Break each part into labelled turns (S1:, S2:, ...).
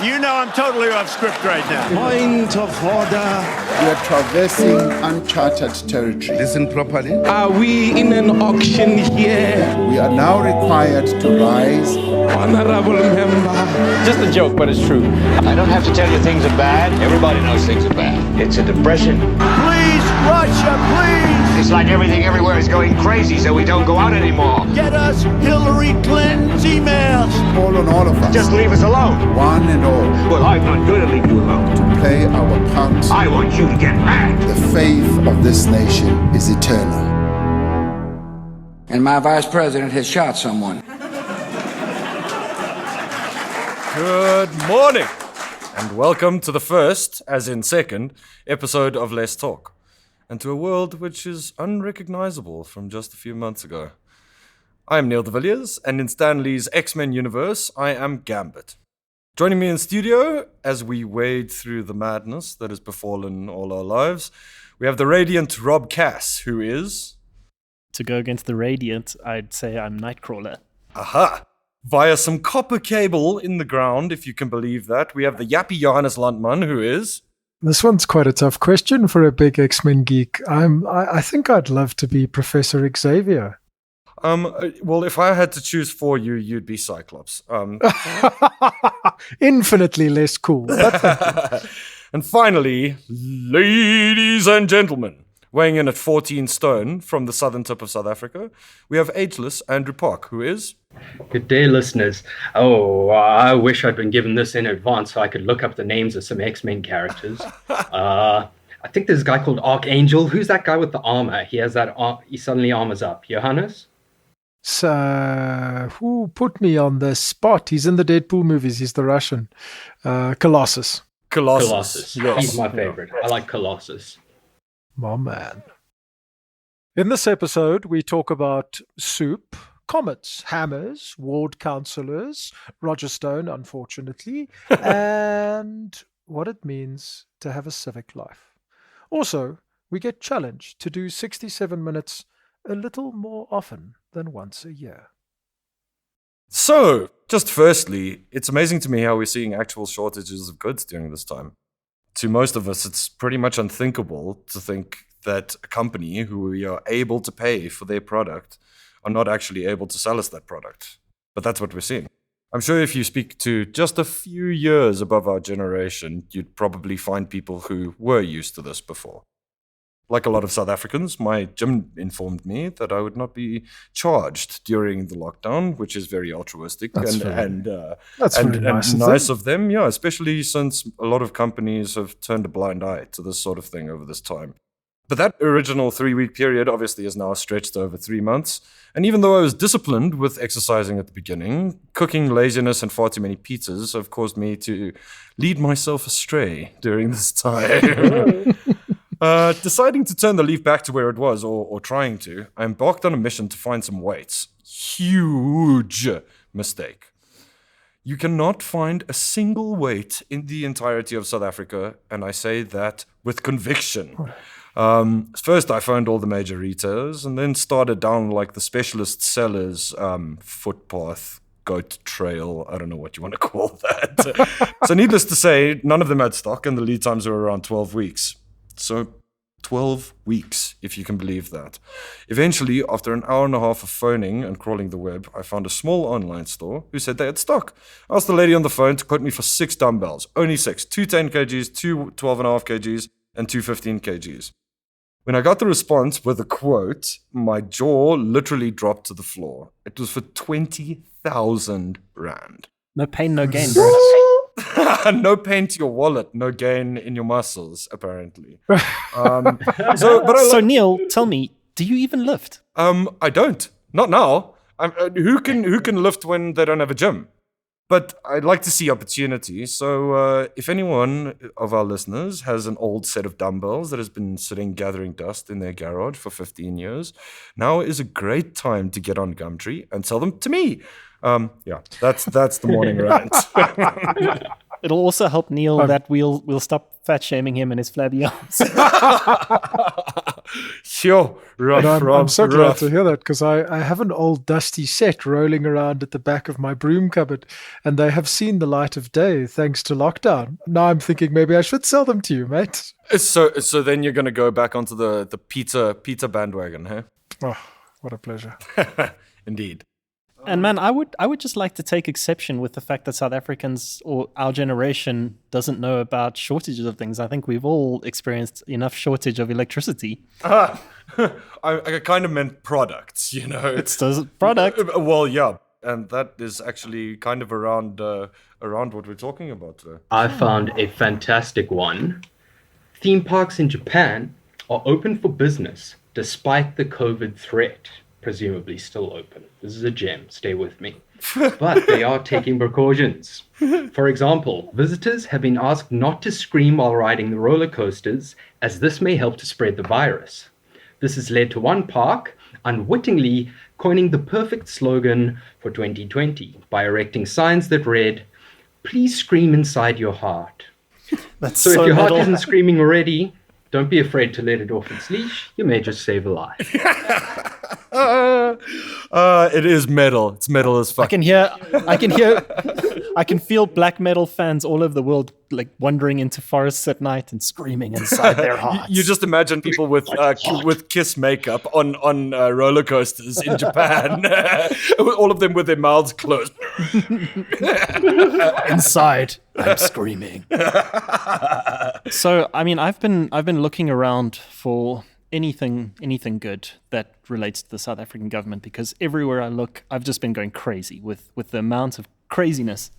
S1: You know I'm totally off script right now.
S2: Point of order.
S3: We are traversing uncharted territory.
S4: Listen properly.
S2: Are we in an auction here?
S3: We are now required to rise.
S2: Honorable member.
S5: Just a joke, but it's true.
S6: I don't have to tell you things are bad. Everybody knows things are bad. It's a depression.
S1: Please, Russia, please!
S6: It's like everything everywhere is going crazy, so we don't go out anymore.
S1: Get us Hillary Clinton's emails!
S3: Call on all of us,
S6: Just leave us alone.
S3: one and all,
S6: Well, I'm not going to leave you alone.
S3: to play our part.
S6: I want you to get mad.
S3: The faith of this nation is eternal.
S7: And my vice president has shot someone.
S8: Good morning, and welcome to the first, as in second, episode of Let's Talk, and to a world which is unrecognizable from just a few months ago. I am Neil de Villiers, and in Stan Lee's X-Men universe, I am Gambit. Joining me in studio, as we wade through the madness that has befallen all our lives, we have the radiant Rob Cass, who is...
S9: To go against the Radiant, I'd say I'm Nightcrawler.
S8: Aha! Via some copper cable in the ground, if you can believe that, we have the yappy Johannes Landman, who is...
S10: This one's quite a tough question for a big X-Men geek. I think I'd love to be Professor Xavier.
S8: Well, if I had to choose for you, you'd be Cyclops.
S10: Infinitely less cool.
S8: And finally, ladies and gentlemen, weighing in at 14 stone from the southern tip of South Africa, we have ageless Andrew Park, who is...
S11: Good day, listeners. Oh, I wish I'd been given this in advance so I could look up the names of some X-Men characters. I think there's a guy called Archangel. Who's that guy with the armor? He has that. He suddenly armors up. Johannes?
S10: So, who put me on the spot? He's in the Deadpool movies. He's the Russian. Colossus.
S8: Colossus.
S11: Yes. He's my favorite. I like Colossus.
S10: My man. In this episode, we talk about soup, comets, hammers, ward councillors, Roger Stone, unfortunately, and what it means to have a civic life. Also, we get challenged to do 67 minutes a little more often than once a year.
S8: So, just firstly, it's amazing to me how we're seeing actual shortages of goods during this time. To most of us, it's pretty much unthinkable to think that a company who we are able to pay for their product are not actually able to sell us that product. But that's what we're seeing. I'm sure if you speak to just a few years above our generation, you'd probably find people who were used to this before. Like a lot of South Africans, my gym informed me that I would not be charged during the lockdown, which is very altruistic and nice of them. Yeah, especially since a lot of companies have turned a blind eye to this sort of thing over this time. But that original 3-week period obviously is now stretched over 3 months. And even though I was disciplined with exercising at the beginning, cooking, laziness, and far too many pizzas have caused me to lead myself astray during this time. Deciding to turn the leaf back to where it was, or trying to, I embarked on a mission to find some weights. Huge mistake. You cannot find a single weight in the entirety of South Africa, and I say that with conviction. First, I found all the major retailers, and then started down like the specialist sellers, footpath, goat trail, I don't know what you want to call that. So needless to say, none of them had stock, and the lead times were around 12 weeks. So 12 weeks, if you can believe that. Eventually, after an hour and a half of phoning and crawling the web, I found a small online store who said they had stock. I asked the lady on the phone to quote me for 6 dumbbells. Only 6. 2 10 kgs, 2 12.5 kgs, and 2 15 kgs. When I got the response with a quote, my jaw literally dropped to the floor. It was for 20,000 rand.
S9: No pain, no gain, bro.
S8: No pain to your wallet, no gain in your muscles, apparently.
S9: So Neil, tell me, do you even lift?
S8: I don't. Not now. Who can lift when they don't have a gym? But I'd like to see opportunity. So if anyone of our listeners has an old set of dumbbells that has been sitting gathering dust in their garage for 15 years, now is a great time to get on Gumtree and sell them to me. That's the morning rant.
S9: It'll also help Neil that we'll stop fat shaming him and his flabby arms.
S8: Sure, rough,
S10: And I'm so glad
S8: rough.
S10: to hear that because I have an old dusty set rolling around at the back of my broom cupboard, and they have seen the light of day thanks to lockdown. Now I'm thinking maybe I should sell them to you, mate.
S8: So then you're gonna go back onto the Peter bandwagon, huh?
S10: Oh, what a pleasure.
S8: Indeed.
S9: And man, I would just like to take exception with the fact that South Africans or our generation doesn't know about shortages of things. I think we've all experienced enough shortage of electricity.
S8: I kind of meant products, you know.
S9: It's a product.
S8: Well, yeah, and that is actually kind of around what we're talking about today.
S11: I found a fantastic one. Theme parks in Japan are open for business despite the COVID threat, presumably still open. This is a gem, stay with me. But they are taking precautions. For example, visitors have been asked not to scream while riding the roller coasters, as this may help to spread the virus. This has led to one park unwittingly coining the perfect slogan for 2020 by erecting signs that read, "Please scream inside your heart."
S9: That's
S11: So if your heart
S9: metal.
S11: isn't screaming already, don't be afraid to let it off its leash. You may just save a life.
S8: It is metal. It's metal as fuck.
S9: I can feel black metal fans all over the world like wandering into forests at night and screaming inside their hearts.
S8: You just imagine people with Kiss makeup on roller coasters in Japan, all of them with their mouths closed.
S9: inside, I'm screaming. So, I mean, I've been looking around for anything good that relates to the South African government, because everywhere I look, I've just been going crazy with the amount of craziness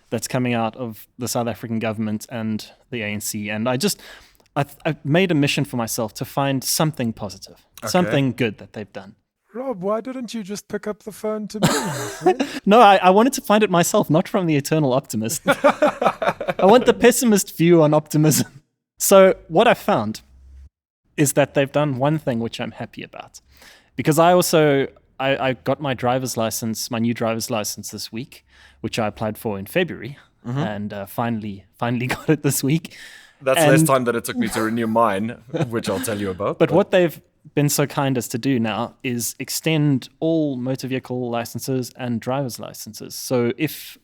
S9: that's coming out of the South African government and the ANC. And I've made a mission for myself to find something positive, something good that they've done.
S10: Rob, why didn't you just pick up the phone to me?
S9: No, I wanted to find it myself, not from the eternal optimist. I want the pessimist view on optimism. So what I found is that they've done one thing which I'm happy about. Because I got my driver's license, my new driver's license this week, which I applied for in February, and finally got it this week.
S8: That's less time than it took me to renew mine, which I'll tell you about.
S9: But what they've been so kind as to do now is extend all motor vehicle licenses and driver's licenses. So if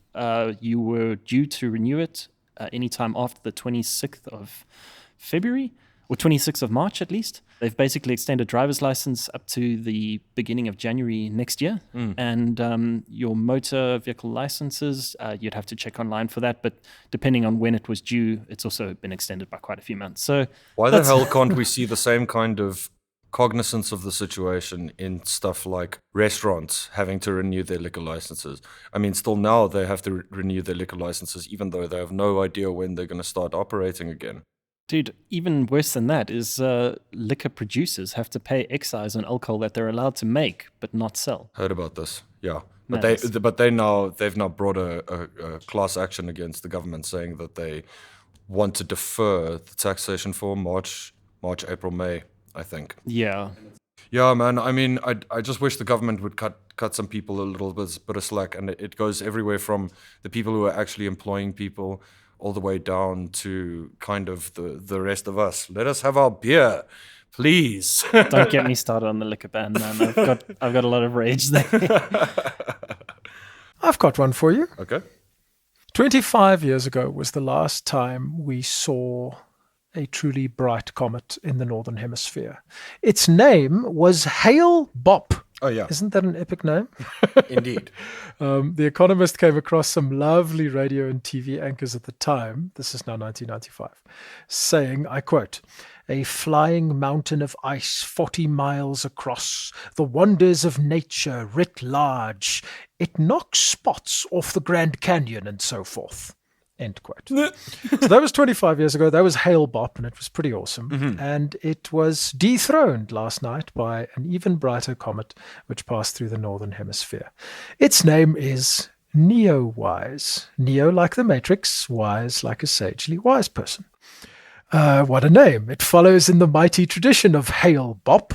S9: you were due to renew it anytime after the 26th of February, or 26th of March at least, they've basically extended driver's license up to the beginning of January next year. And your motor vehicle licenses, you'd have to check online for that. But depending on when it was due, it's also been extended by quite a few months. So
S8: why the hell can't we see the same kind of cognizance of the situation in stuff like restaurants having to renew their liquor licenses? I mean, still now they have to renew their liquor licenses, even though they have no idea when they're going to start operating again.
S9: Dude, even worse than that is liquor producers have to pay excise on alcohol that they're allowed to make but not sell.
S8: Heard about this, yeah. But
S9: Madness.
S8: they've now brought a class action against the government, saying that they want to defer the taxation for March, April, May, I think.
S9: Yeah.
S8: Yeah, man. I mean, I just wish the government would cut some people a little bit of slack, and it goes everywhere from the people who are actually employing people all the way down to kind of the rest of us. Let us have our beer, please.
S9: Don't get me started on the liquor ban, man. I've got a lot of rage there.
S10: I've got one for you.
S8: Okay.
S10: 25 years ago was the last time we saw a truly bright comet in the Northern Hemisphere. Its name was Hale Bopp.
S8: Oh, yeah.
S10: Isn't that an epic name?
S8: Indeed.
S10: The Economist came across some lovely radio and TV anchors at the time, this is now 1995, saying, I quote, "A flying mountain of ice 40 miles across, the wonders of nature writ large. It knocks spots off the Grand Canyon and so forth." End quote. So that was 25 years ago. That was Hale Bopp, and it was pretty awesome. And it was dethroned last night by an even brighter comet which passed through the Northern Hemisphere. Its name is Neowise. Neo like the Matrix, wise like a sagely wise person. What a name. It follows in the mighty tradition of Hale Bopp.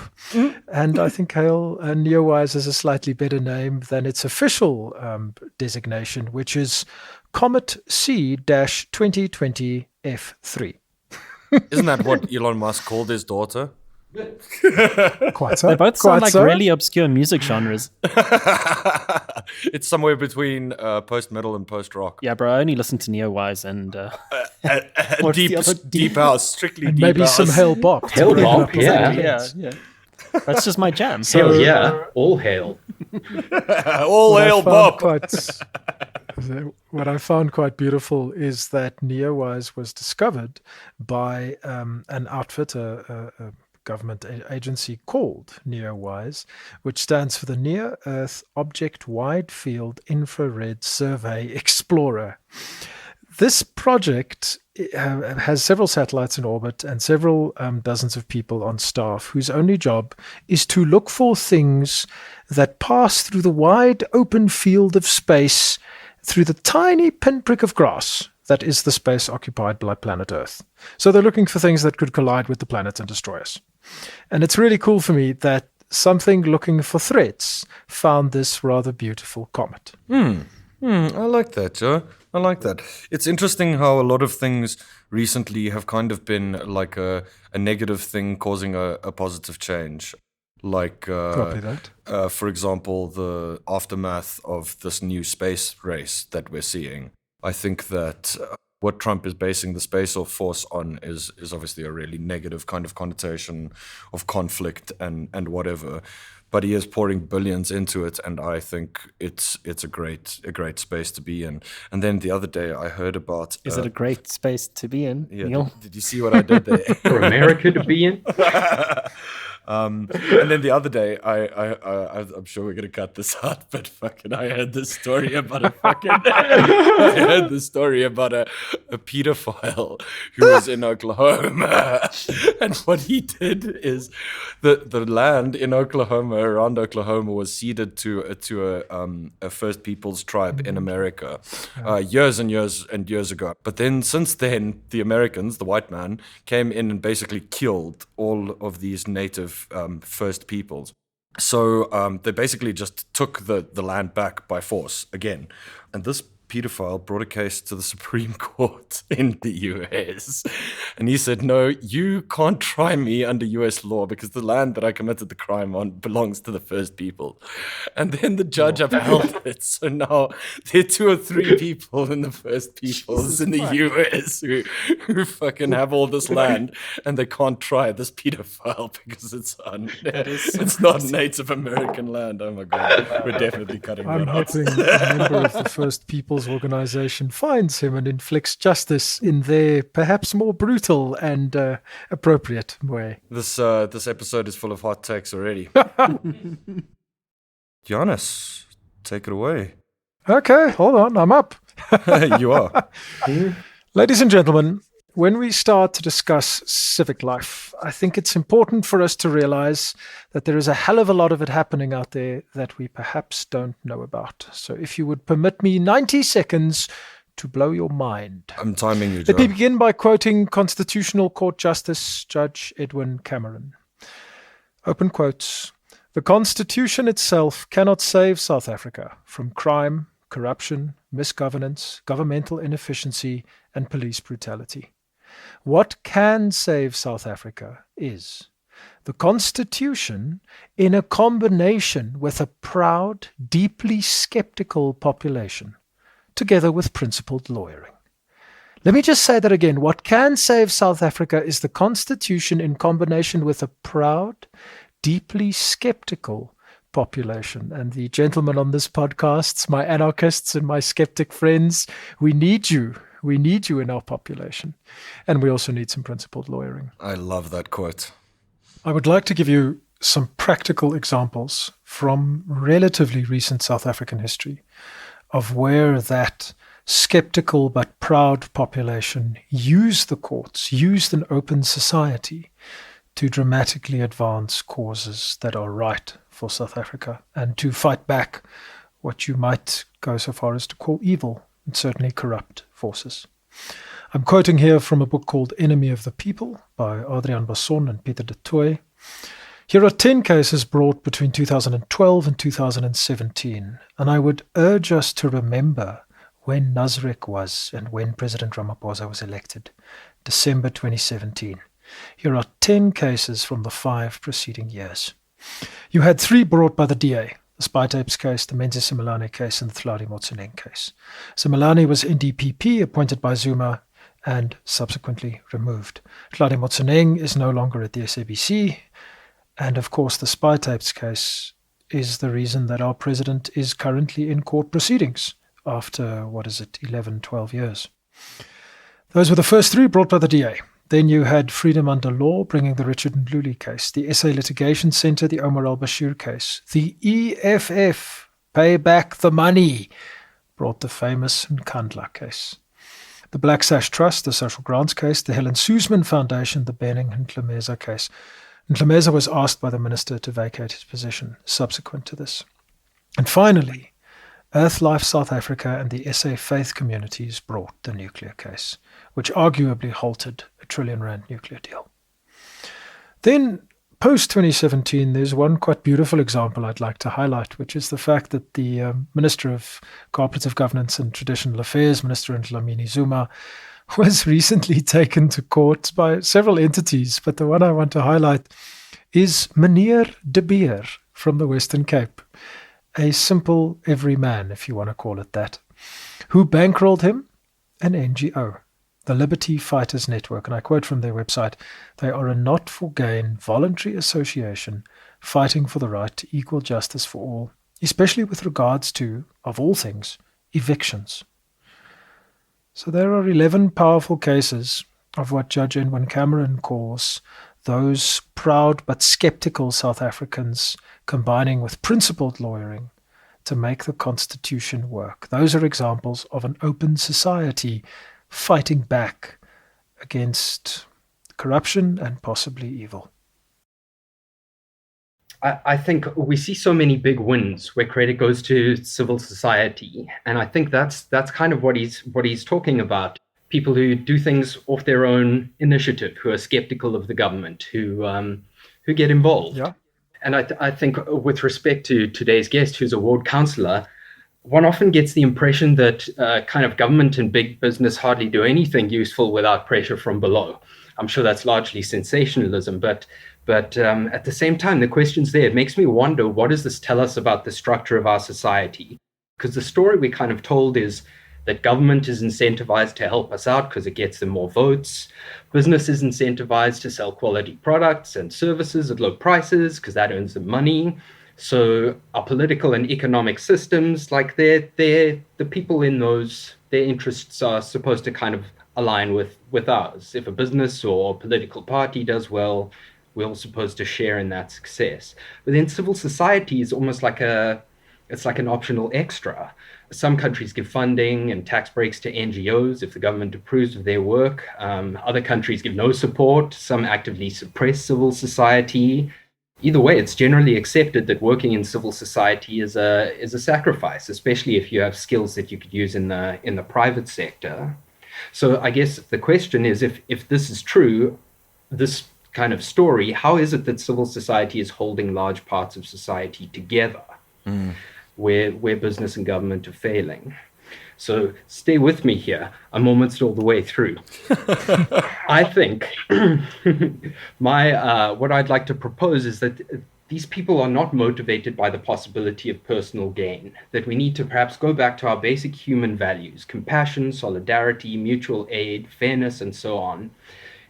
S10: And I think Neowise is a slightly better name than its official designation, which is Comet C-2020 F3.
S8: Isn't that what Elon Musk called his daughter?
S10: Quite so.
S9: They both
S10: Quite
S9: sound like
S10: so.
S9: really obscure music genres.
S8: It's somewhere between post-metal and post-rock.
S9: Yeah, bro, I only listen to Neowise and what's
S8: Deep,
S9: the other-
S8: deep house, strictly
S10: And
S8: deep
S10: maybe
S8: house.
S10: some Hail Bop. to
S11: Hail
S10: bring it
S11: Bop,
S10: up with
S11: yeah.
S10: the
S9: yeah,
S10: kids.
S9: yeah. That's just my jam.
S11: Hell yeah, all hail.
S8: All
S10: What I
S8: hail
S10: found
S8: Bob.
S10: What I found quite beautiful is that Neowise was discovered by an outfit, a government agency called Neowise, which stands for the Near Earth Object Wide Field Infrared Survey Explorer. This project has several satellites in orbit and several dozens of people on staff whose only job is to look for things that pass through the wide open field of space through the tiny pinprick of grass that is the space occupied by planet Earth. So they're looking for things that could collide with the planet and destroy us. And it's really cool for me that something looking for threats found this rather beautiful comet.
S8: I like that, Joe. I like that. It's interesting how a lot of things recently have kind of been like a negative thing causing a positive change. Like,
S10: Probably that.
S8: for example, the aftermath of this new space race that we're seeing. I think that what Trump is basing the space force on is obviously a really negative kind of connotation of conflict and whatever. But he is pouring billions into it, and I think it's a great space to be in. And then the other day I heard about.
S9: Is it a great space to be in,
S8: Yeah,
S9: Neil?
S8: did you see what I did there?
S11: For America to be in.
S8: And then the other day, I'm sure we're gonna cut this out, but fucking, I heard this story about a pedophile who was in Oklahoma, and what he did is the land in Oklahoma, around Oklahoma, was ceded to a First Peoples tribe in America, years and years and years ago. But then, since then, the Americans, the white man, came in and basically killed all of these native First Peoples. So they basically just took the land back by force again. And this pedophile brought a case to the Supreme Court in the US. And he said, no, you can't try me under US law because the land that I committed the crime on belongs to the First People. And then the judge upheld it. So now there are 2 or 3 people in the First Peoples in the US who fucking have all this land, and they can't try this pedophile because it's not Native American land. Oh my God. We're definitely cutting
S10: I'm
S8: that out.
S10: hoping a member of the First People's Organization finds him and inflicts justice in their perhaps more brutal and appropriate way.
S8: This episode is full of hot takes already. Johannes, take it away.
S10: Okay, hold on, I'm up.
S8: You are.
S10: Ladies and gentlemen, when we start to discuss civic life, I think it's important for us to realize that there is a hell of a lot of it happening out there that we perhaps don't know about. So if you would permit me 90 seconds to blow your mind.
S8: I'm timing you, Joe.
S10: Let me begin by quoting Constitutional Court Justice Judge Edwin Cameron. Open quotes. The Constitution itself cannot save South Africa from crime, corruption, misgovernance, governmental inefficiency, and police brutality. What can save South Africa is the Constitution in a combination with a proud, deeply skeptical population, together with principled lawyering. Let me just say that again. What can save South Africa is the Constitution in combination with a proud, deeply skeptical population. And the gentlemen on this podcast, my anarchists and my skeptic friends, we need you. We need you in our population. And we also need some principled lawyering.
S8: I love that quote.
S10: I would like to give you some practical examples from relatively recent South African history of where that skeptical but proud population used the courts, used an open society to dramatically advance causes that are right for South Africa and to fight back what you might go so far as to call evil and certainly corrupt forces. I'm quoting here from a book called Enemy of the People by Adrian Basson and Peter de Tooy. Here are 10 cases brought between 2012 and 2017, and I would urge us to remember when Nasrec was and when President Ramaphosa was elected, December 2017. Here are 10 cases from the 5 preceding years. You had 3 brought by the DA, the spy tapes case, the Menzies Simelane case, and the Tlhari Motsoeneng case. Simelane was NDPP, appointed by Zuma, and subsequently removed. Tlhari Motsoeneng is no longer at the SABC, and of course the spy tapes case is the reason that our president is currently in court proceedings after, 11, 12 years. Those were the first 3 brought by the DA. Then you had Freedom Under Law, bringing the Richard Mluli case, the SA Litigation Centre, the Omar al-Bashir case, the EFF, Pay Back the Money, brought the famous Nkandla case, the Black Sash Trust, the Social Grants case, the Helen Suzman Foundation, the Benning Ntlumeza case. Ntlumeza was asked by the minister to vacate his position subsequent to this. And finally, Earth Life South Africa and the SA faith communities brought the nuclear case, which arguably halted a R1 trillion nuclear deal. Then, post-2017, there's one quite beautiful example I'd like to highlight, which is the fact that the Minister of Cooperative Governance and Traditional Affairs, Minister Dlamini Zuma, was recently taken to court by several entities, but the one I want to highlight is Meneer De Beer from the Western Cape, a simple everyman, if you want to call it that, who bankrolled him, an NGO, the Liberty Fighters Network. And I quote from their website, they are a not-for-gain voluntary association fighting for the right to equal justice for all, especially with regards to, of all things, evictions. So there are 11 powerful cases of what Judge Edwin Cameron calls those proud but skeptical South Africans combining with principled lawyering to make the Constitution work. Those are examples of an open society fighting back against corruption and possibly evil.
S11: I think we see so many big wins where credit goes to civil society, and I think that's kind of what he's talking about. People who do things off their own initiative, who are skeptical of the government, who get involved.
S10: Yeah.
S11: And I think with respect to today's guest, who's a ward councillor, one often gets the impression that kind of government and big business hardly do anything useful without pressure from below. I'm sure that's largely sensationalism, but at the same time, the question's there. It makes me wonder, what does this tell us about the structure of our society? Because the story we kind of told is that government is incentivized to help us out because it gets them more votes. Business is incentivized to sell quality products and services at low prices because that earns them money. So our political and economic systems, like the people in those, their interests are supposed to kind of align with ours. If a business or political party does well, we're all supposed to share in that success. But then civil society is almost like it's like an optional extra. Some countries give funding and tax breaks to NGOs if the government approves of their work. Other countries give no support. Some actively suppress civil society. Either way, it's generally accepted that working in civil society is a sacrifice, especially if you have skills that you could use in the private sector. So I guess the question is, if this is true, this kind of story, how is it that civil society is holding large parts of society together where business and government are failing? So stay with me here. I'm almost all the way through. I think what I'd like to propose is that these people are not motivated by the possibility of personal gain, that we need to perhaps go back to our basic human values, compassion, solidarity, mutual aid, fairness, and so on.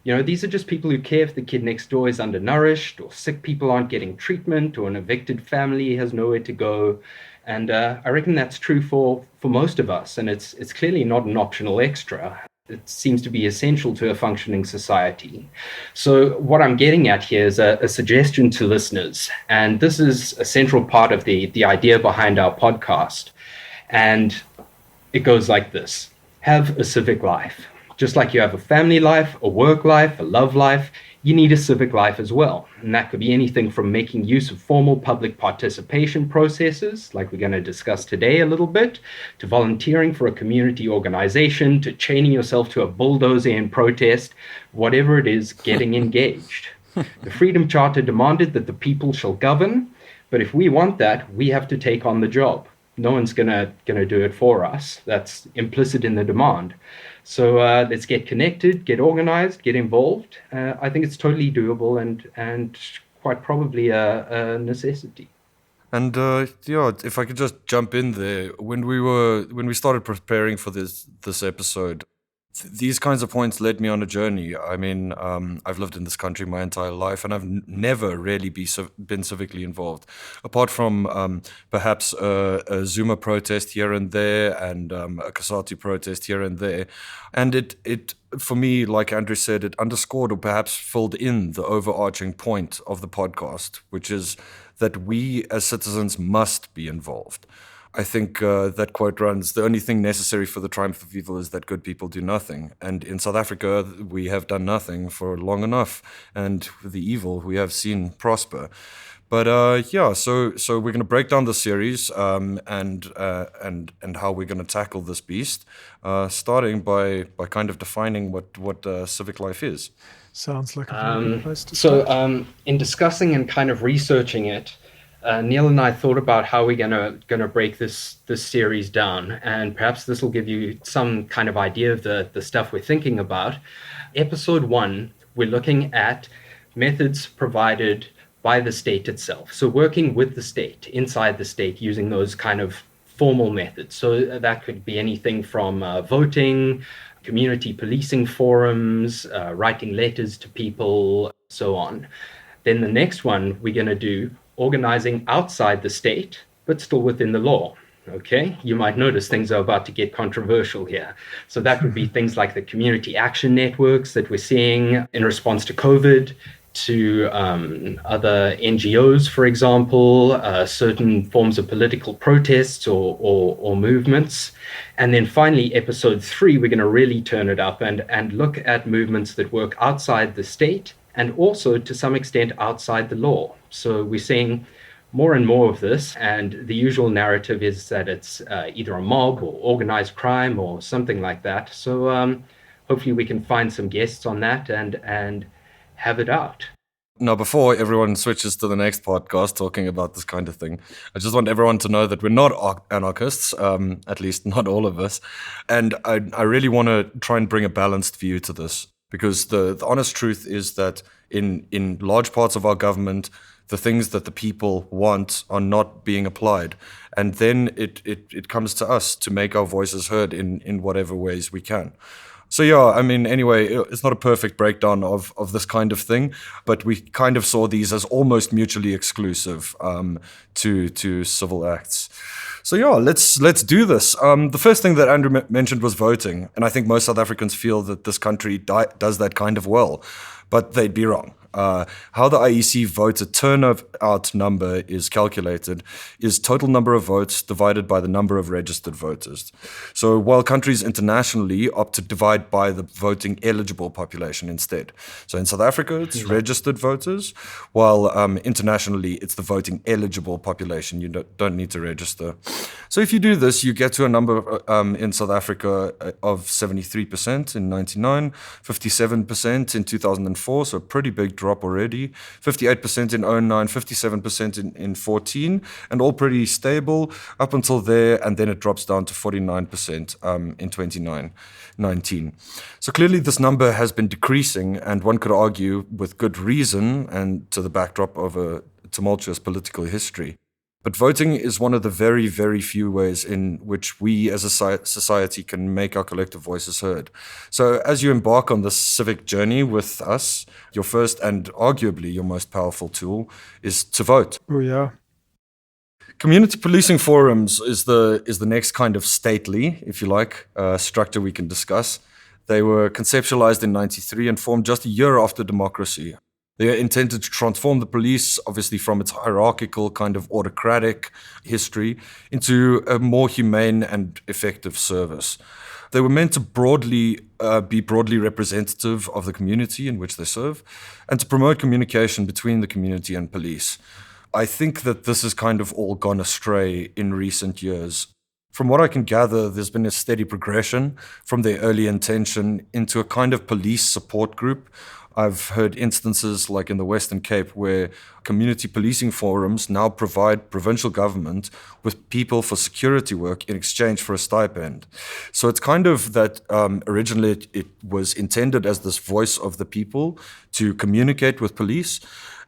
S11: You know, these are just people who care if the kid next door is undernourished, or sick people aren't getting treatment, or an evicted family has nowhere to go. And I reckon that's true for most of us, and it's clearly not an optional extra. It seems to be essential to a functioning society. So what I'm getting at here is a suggestion to listeners, and this is a central part of the idea behind our podcast. And it goes like this: have a civic life. Just like you have a family life, a work life, a love life, you need a civic life as well. And that could be anything from making use of formal public participation processes, like we're going to discuss today a little bit, to volunteering for a community organization, to chaining yourself to a bulldozer in protest, whatever it is, getting engaged. The Freedom Charter demanded that the people shall govern, but if we want that, we have to take on the job. no one's gonna do it for us. That's implicit in the demand. So let's get connected, get organized, get involved. I think it's totally doable and quite probably a necessity.
S8: And yeah, if I could just jump in there, when we started preparing for this episode, these kinds of points led me on a journey. I mean, I've lived in this country my entire life, and I've never really been civically involved, apart from perhaps a Zuma protest here and there, and a Kasati protest here and there. And it for me, like Andrew said, it underscored or perhaps filled in the overarching point of the podcast, which is that we as citizens must be involved. I think that quote runs, the only thing necessary for the triumph of evil is that good people do nothing. And in South Africa, we have done nothing for long enough. And the evil we have seen prosper. But yeah, so we're going to break down the series and how we're going to tackle this beast, starting by kind of defining what civic life is.
S10: Sounds like a very good place to start.
S11: So in discussing and kind of researching it, Neil and I thought about how we're gonna break this series down, and perhaps this will give you some kind of idea of the stuff we're thinking about. Episode 1, we're looking at methods provided by the state itself. So working with the state, inside the state, using those kind of formal methods. So that could be anything from voting, community policing forums, writing letters to people, so on. Then the next one we're going to do organizing outside the state, but still within the law. Okay, you might notice things are about to get controversial here. So that would be things like the community action networks that we're seeing in response to COVID, to other NGOs, for example, certain forms of political protests or movements. And then finally, episode 3, we're going to really turn it up and look at movements that work outside the state and also to some extent outside the law. So we're seeing more and more of this, and the usual narrative is that it's either a mob or organized crime or something like that. So hopefully we can find some guests on that and have it out.
S8: Now, before everyone switches to the next podcast talking about this kind of thing, I just want everyone to know that we're not anarchists, at least not all of us. And I really want to try and bring a balanced view to this, because the honest truth is that in large parts of our government, the things that the people want are not being applied. And then it comes to us to make our voices heard in whatever ways we can. So yeah, I mean, anyway, it's not a perfect breakdown of this kind of thing, but we kind of saw these as almost mutually exclusive to civil acts. So yeah, let's do this. The first thing that Andrew mentioned was voting, and I think most South Africans feel that this country does that kind of well, but they'd be wrong. How the IEC voter turnout number is calculated is total number of votes divided by the number of registered voters. So while countries internationally opt to divide by the voting eligible population instead. So in South Africa, it's registered voters, while internationally, it's the voting eligible population. You don't need to register. So if you do this, you get to a number in South Africa of 73% in 1999, 57% in 2004, so a pretty big drop already, 58% in 2009, 57% in 14, and all pretty stable up until there, and then it drops down to 49% in 2019. So clearly this number has been decreasing, and one could argue with good reason and to the backdrop of a tumultuous political history. But voting is one of the very, very few ways in which we as a society can make our collective voices heard. So as you embark on this civic journey with us, your first and arguably your most powerful tool is to vote.
S10: Oh, yeah.
S8: Community policing forums is the next kind of stately, if you like, structure we can discuss. They were conceptualized in 1993 and formed just a year after democracy. They are intended to transform the police, obviously from its hierarchical, kind of autocratic history, into a more humane and effective service. They were meant to be broadly representative of the community in which they serve, and to promote communication between the community and police. I think that this has kind of all gone astray in recent years. From what I can gather, there's been a steady progression from their early intention into a kind of police support group, I've heard instances like in the Western Cape where community policing forums now provide provincial government with people for security work in exchange for a stipend. So it's kind of that originally it was intended as this voice of the people to communicate with police.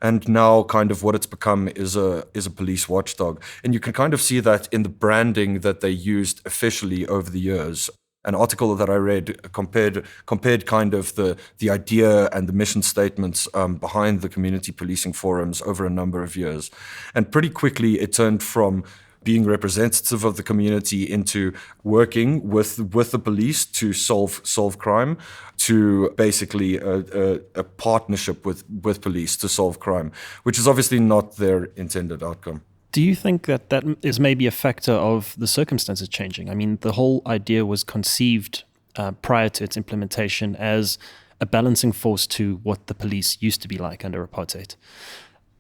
S8: And now kind of what it's become is a police watchdog. And you can kind of see that in the branding that they used officially over the years. An article that I read compared kind of the idea and the mission statements behind the community policing forums over a number of years. And pretty quickly it turned from being representative of the community into working with the police to solve crime, to basically a partnership with police to solve crime, which is obviously not their intended outcome.
S9: Do you think that that is maybe a factor of the circumstances changing? I mean, the whole idea was conceived prior to its implementation as a balancing force to what the police used to be like under apartheid.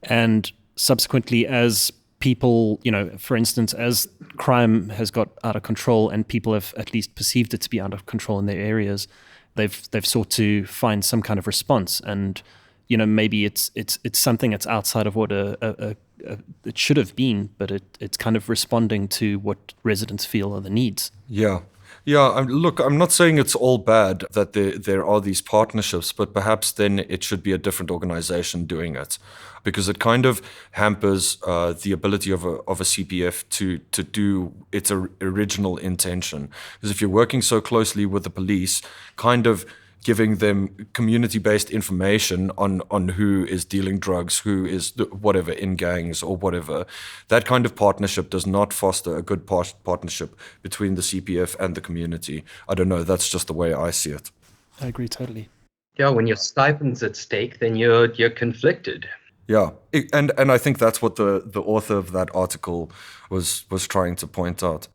S9: And subsequently, as people, for instance, as crime has got out of control and people have at least perceived it to be out of control in their areas, they've sought to find some kind of response. And maybe it's something that's outside of what it should have been, but it's kind of responding to what residents feel are the needs.
S8: Yeah. Look, I'm not saying it's all bad that there are these partnerships, but perhaps then it should be a different organization doing it, because it kind of hampers the ability of a CPF to do its original intention. Because if you're working so closely with the police, kind of giving them community-based information on who is dealing drugs, who is whatever, in gangs or whatever. That kind of partnership does not foster a good partnership between the CPF and the community. I don't know, that's just the way I see it.
S9: I agree totally.
S11: Yeah, when your stipend's at stake, then you're conflicted.
S8: Yeah, and I think that's what the author of that article was trying to point out.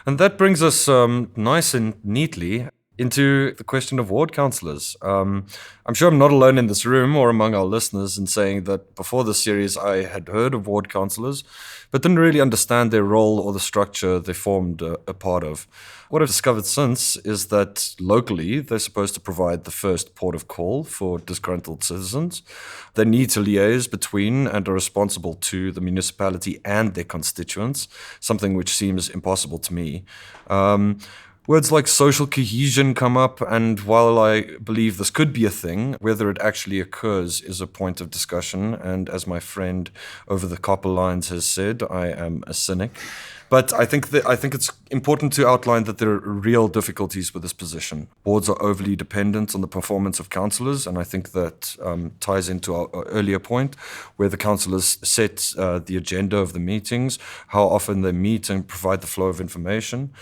S8: And that brings us nice and neatly into the question of ward councillors. I'm sure I'm not alone in this room or among our listeners in saying that before this series I had heard of ward councillors, but didn't really understand their role or the structure they formed a part of. What I've discovered since is that locally they're supposed to provide the first port of call for disgruntled citizens. They need to liaise between and are responsible to the municipality and their constituents, something which seems impossible to me. Words like social cohesion come up, and while I believe this could be a thing, whether it actually occurs is a point of discussion. And as my friend over the copper lines has said, I am a cynic. But I think it's important to outline that there are real difficulties with this position. Boards are overly dependent on the performance of councillors, and I think that ties into our earlier point, where the councillors set the agenda of the meetings, how often they meet and provide the flow of information.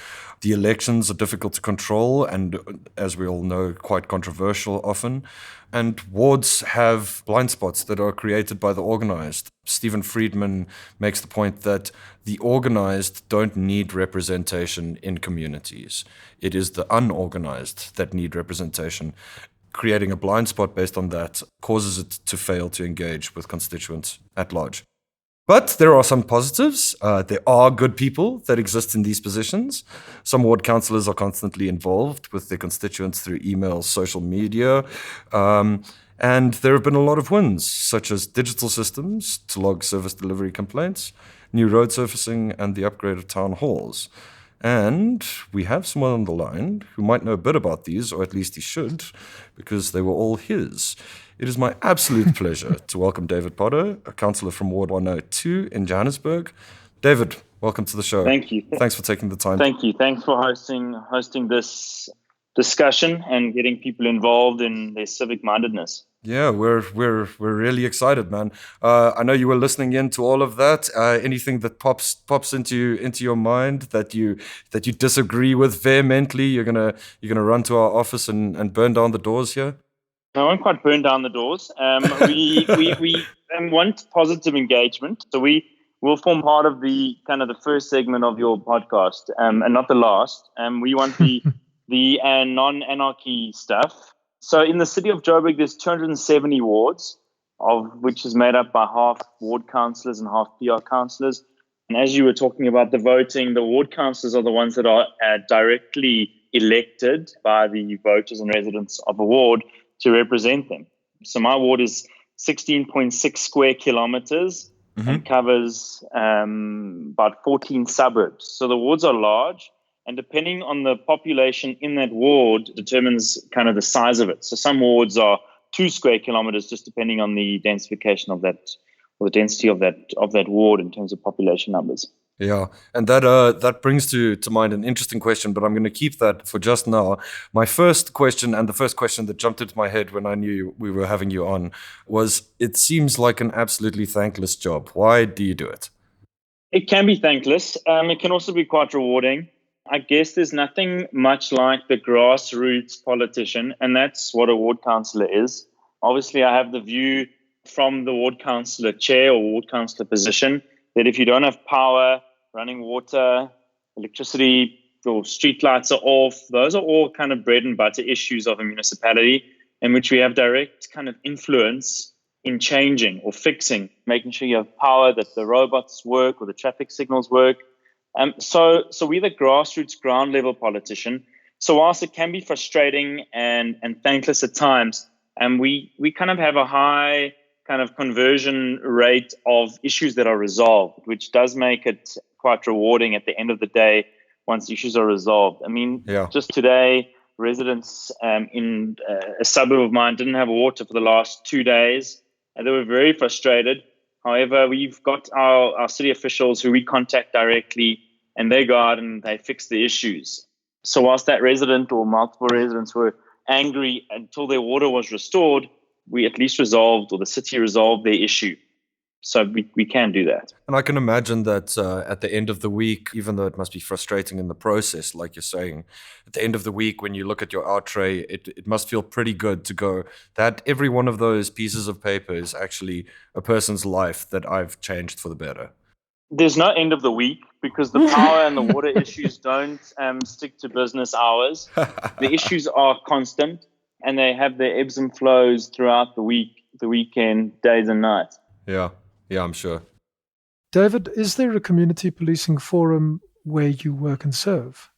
S8: The elections are difficult to control and, as we all know, quite controversial often. And wards have blind spots that are created by the organized. Stephen Friedman makes the point that the organized don't need representation in communities. It is the unorganized that need representation. Creating a blind spot based on that causes it to fail to engage with constituents at large. But there are some positives. There are good people that exist in these positions. Some ward councillors are constantly involved with their constituents through email, social media. And there have been a lot of wins, such as digital systems to log service delivery complaints, new road surfacing, and the upgrade of town halls. And we have someone on the line who might know a bit about these, or at least he should, because they were all his. It is my absolute pleasure to welcome David Potter, a councillor from Ward 102 in Johannesburg. David, welcome to the show.
S4: Thank you.
S8: Thanks for taking the time.
S4: Thank you. Thanks for hosting this discussion and getting people involved in their civic mindedness.
S8: Yeah, we're really excited, man. I know you were listening in to all of that. Anything that pops into your mind that you disagree with vehemently, you're gonna run to our office and burn down the doors here?
S4: I won't quite burn down the doors. We want positive engagement, so we will form part of the kind of the first segment of your podcast, and not the last. We want the non-anarchy stuff. So in the city of Joburg, there's 270 wards, of which is made up by half ward councillors and half PR councillors. And as you were talking about the voting, the ward councillors are the ones that are directly elected by the voters and residents of a ward to represent them. So my ward is 16.6 square kilometers and covers about 14 suburbs. So the wards are large, and depending on the population in that ward determines kind of the size of it. So some wards are 2 square kilometers, just depending on the densification of that, or the density of that ward in terms of population numbers.
S8: Yeah, and that brings to mind an interesting question, but I'm going to keep that for just now. My first question, and the first question that jumped into my head when I knew we were having you on, was, it seems like an absolutely thankless job. Why do you do it?
S4: It can be thankless. It can also be quite rewarding. I guess there's nothing much like the grassroots politician, and that's what a ward councillor is. Obviously, I have the view from the ward councillor chair or ward councillor position that if you don't have power, running water, electricity, or street lights are off, those are all kind of bread and butter issues of a municipality in which we have direct kind of influence in changing or fixing, making sure you have power, that the robots work or the traffic signals work. So we're the grassroots, ground level politician. So whilst it can be frustrating and thankless at times, and we kind of have a high kind of conversion rate of issues that are resolved, which does make it quite rewarding at the end of the day once issues are resolved. I mean, just today, residents in a suburb of mine didn't have water for the last 2 days, and they were very frustrated. However, we've got our city officials who we contact directly, and they go out and they fix the issues. So whilst that resident or multiple residents were angry until their water was restored, we at least resolved, or the city resolved, their issue. So we can do that.
S8: And I can imagine that at the end of the week, even though it must be frustrating in the process, like you're saying, at the end of the week, when you look at your outtray, it must feel pretty good to go, that every one of those pieces of paper is actually a person's life that I've changed for the better.
S4: There's no end of the week because the power and the water issues don't stick to business hours. The issues are constant, and they have their ebbs and flows throughout the week, the weekend, days and nights.
S8: Yeah, I'm sure.
S10: David, is there a community policing forum where you work and serve?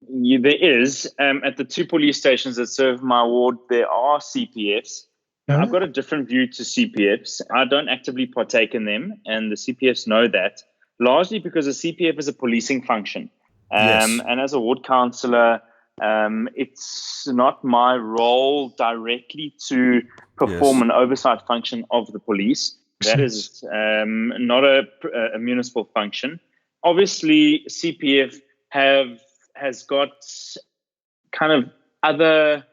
S4: Yeah, there is. At the 2 police stations that serve my ward, there are CPFs. I've got a different view to CPFs. I don't actively partake in them, and the CPFs know that, largely because a CPF is a policing function. And as a ward councillor, it's not my role directly to perform an oversight function of the police. That is not a municipal function. Obviously, CPF has got kind of other